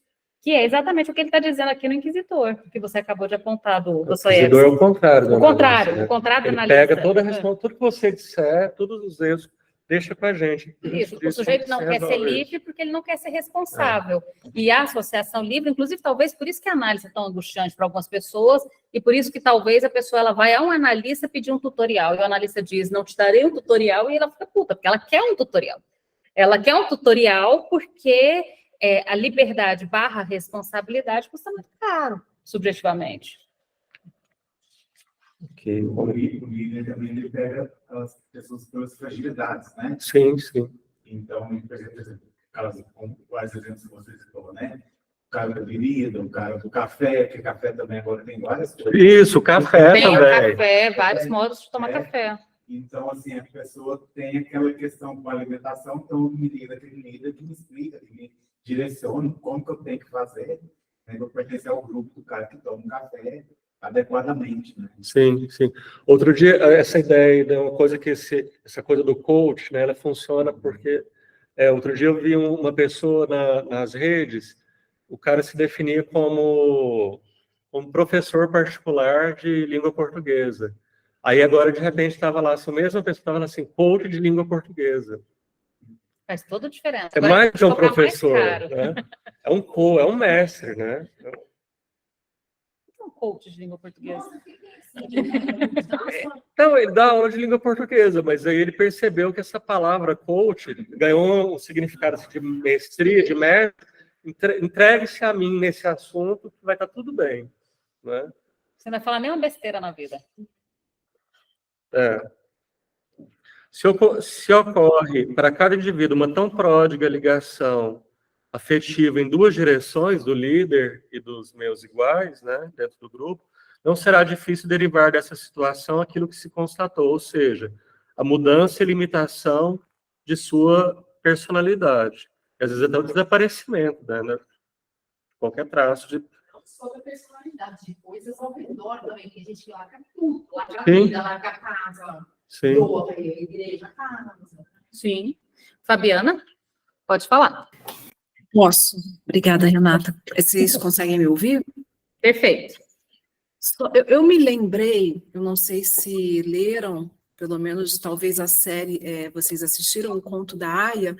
que é exatamente o que ele está dizendo aqui no Inquisitor, que você acabou de apontar do Dostoiévski. O Inquisidor é o contrário. O contrário, o contrário da analista. Ele pega toda a responsabilidade, tudo que você disser, todos os erros, deixa com a gente. Isso, o sujeito não quer ser livre porque ele não quer ser responsável. E a associação livre, inclusive, talvez por isso que a análise é tão angustiante para algumas pessoas, e por isso que talvez a pessoa ela vai a um analista pedir um tutorial, e o analista diz, não te darei um tutorial, e ela fica puta, porque ela quer um tutorial. Ela quer um tutorial porque a liberdade / responsabilidade custa muito caro, subjetivamente. Okay. O líder também ele pega as pessoas pelas fragilidades, né? Sim, sim. Então, por exemplo, com quais exemplos que você citou, né? O cara da bebida, o cara do café, porque café também agora tem várias coisas. Isso, café tem também. Tem o café, vários modos de tomar café. Então, assim, a pessoa tem aquela questão com a alimentação, então me liga aquele líder que me explica, que me direciona como que eu tenho que fazer, né? Eu pertencer ao grupo do cara que toma um café adequadamente, né? Sim, sim. Outro dia, essa ideia, né, uma coisa que essa coisa do coach, né, ela funciona porque outro dia eu vi uma pessoa nas redes, o cara se definia como professor particular de língua portuguesa. Aí agora, de repente, estava lá, essa mesma pessoa estava assim, coach de língua portuguesa. Faz toda a diferença. É Agora mais de um cobrar mais professor, caro. né? É um mestre, né? Um coach de língua portuguesa. Então, ele dá aula de língua portuguesa, mas aí ele percebeu que essa palavra coach ganhou um significado de mestria, de mestre. Entregue-se a mim nesse assunto que vai estar tudo bem, né? Você não vai falar nenhuma besteira na vida. Se ocorre para cada indivíduo uma tão pródiga ligação afetiva em duas direções, do líder e dos meus iguais, né, dentro do grupo, não será difícil derivar dessa situação aquilo que se constatou, ou seja, a mudança e limitação de sua personalidade. E, às vezes até o desaparecimento, né, qualquer traço de... Sobre a personalidade, de coisas ao redor também, que a gente larga tudo, larga a Sim. vida, larga a casa, Sim. doa a igreja, casa. Sim. Fabiana, pode falar. Posso. Obrigada, Renata. Vocês conseguem me ouvir? Perfeito. Eu me lembrei, eu não sei se leram, pelo menos talvez a série, vocês assistiram o Conto da Aia,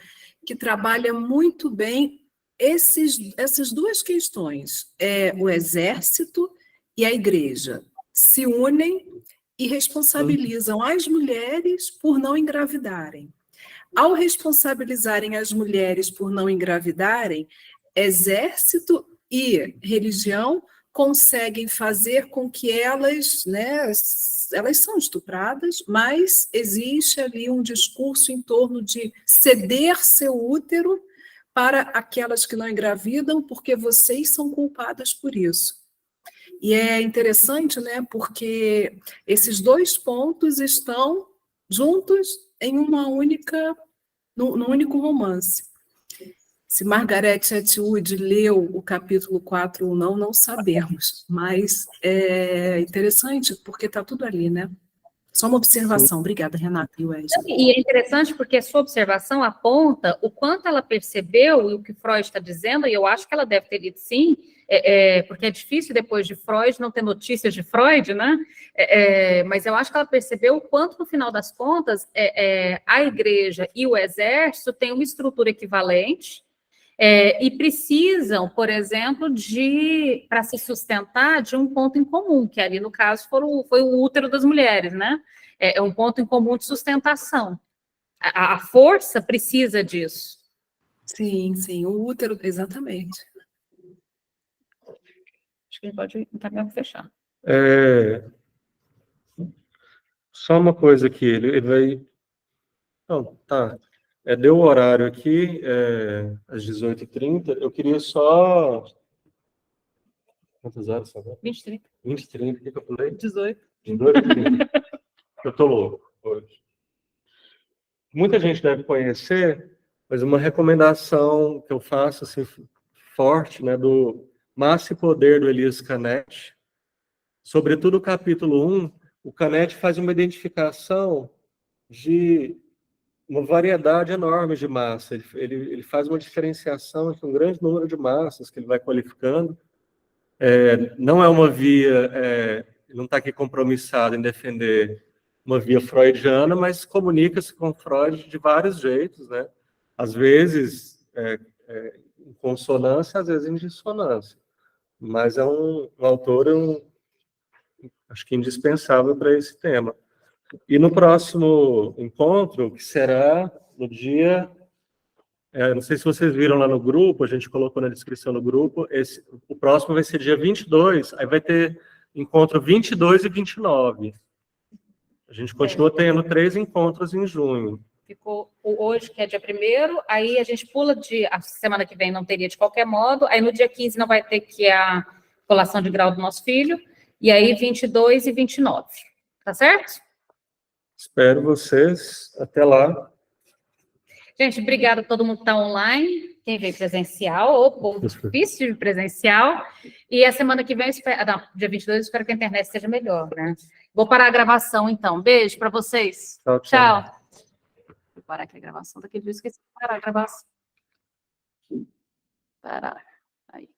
que trabalha muito bem essas duas questões. O exército e a igreja se unem e responsabilizam as mulheres por não engravidarem. Ao responsabilizarem as mulheres por não engravidarem, exército e religião conseguem fazer com que elas, né, elas são estupradas, mas existe ali um discurso em torno de ceder seu útero para aquelas que não engravidam, porque vocês são culpadas por isso. E é interessante, né, porque esses dois pontos estão juntos em num único romance. Se Margaret Atwood leu o capítulo 4 ou não sabemos, mas é interessante porque está tudo ali, né? Só uma observação. Obrigada, Renata e Wesley. E é interessante porque a sua observação aponta o quanto ela percebeu e o que Freud está dizendo, e eu acho que ela deve ter lido sim, porque é difícil depois de Freud não ter notícias de Freud, né? Mas eu acho que ela percebeu o quanto, no final das contas, a igreja e o exército têm uma estrutura equivalente, e precisam, por exemplo, para se sustentar de um ponto em comum, que ali, no caso, foi o útero das mulheres, né? É um ponto em comum de sustentação. A força precisa disso. Sim, sim, o útero, exatamente. Acho que a gente pode encaminhar para fechar. Só uma coisa aqui, ele vai... Não, tá. Deu o horário aqui, às 18h30. Eu queria só... Quantas horas são? 20h30. 20h30, o que eu falei? 18. 18h30. Eu tô louco hoje. Muita gente deve conhecer, mas uma recomendação que eu faço, assim, forte, né, do Massa e Poder, do Elias Canetti. Sobretudo o capítulo 1, o Canetti faz uma identificação de uma variedade enorme de massa. Ele faz uma diferenciação entre um grande número de massas que ele vai qualificando. Não é uma via, não está aqui compromissado em defender uma via freudiana, mas comunica-se com Freud de vários jeitos, né? Às vezes em consonância, às vezes em dissonância. Mas é um autor, acho que indispensável para esse tema. E no próximo encontro, que será no dia... não sei se vocês viram lá no grupo, a gente colocou na descrição do grupo, o próximo vai ser dia 22, aí vai ter encontro 22 e 29. A gente continua tendo 3 encontros em junho. Ficou hoje, que é dia 1º, aí a gente pula a semana que vem não teria de qualquer modo, aí no dia 15 não vai ter, que é a colação de grau do nosso filho, e aí 22 e 29. Tá certo? Espero vocês. Até lá. Gente, obrigada a todo mundo que está online, quem veio presencial, ou difícil de presencial. E a semana que vem, dia 22, eu espero que a internet esteja melhor, né? Vou parar a gravação, então. Beijo para vocês. Tchau. Vou parar aqui a gravação. Daquele dia eu esqueci de parar a gravação. Parar. Aí.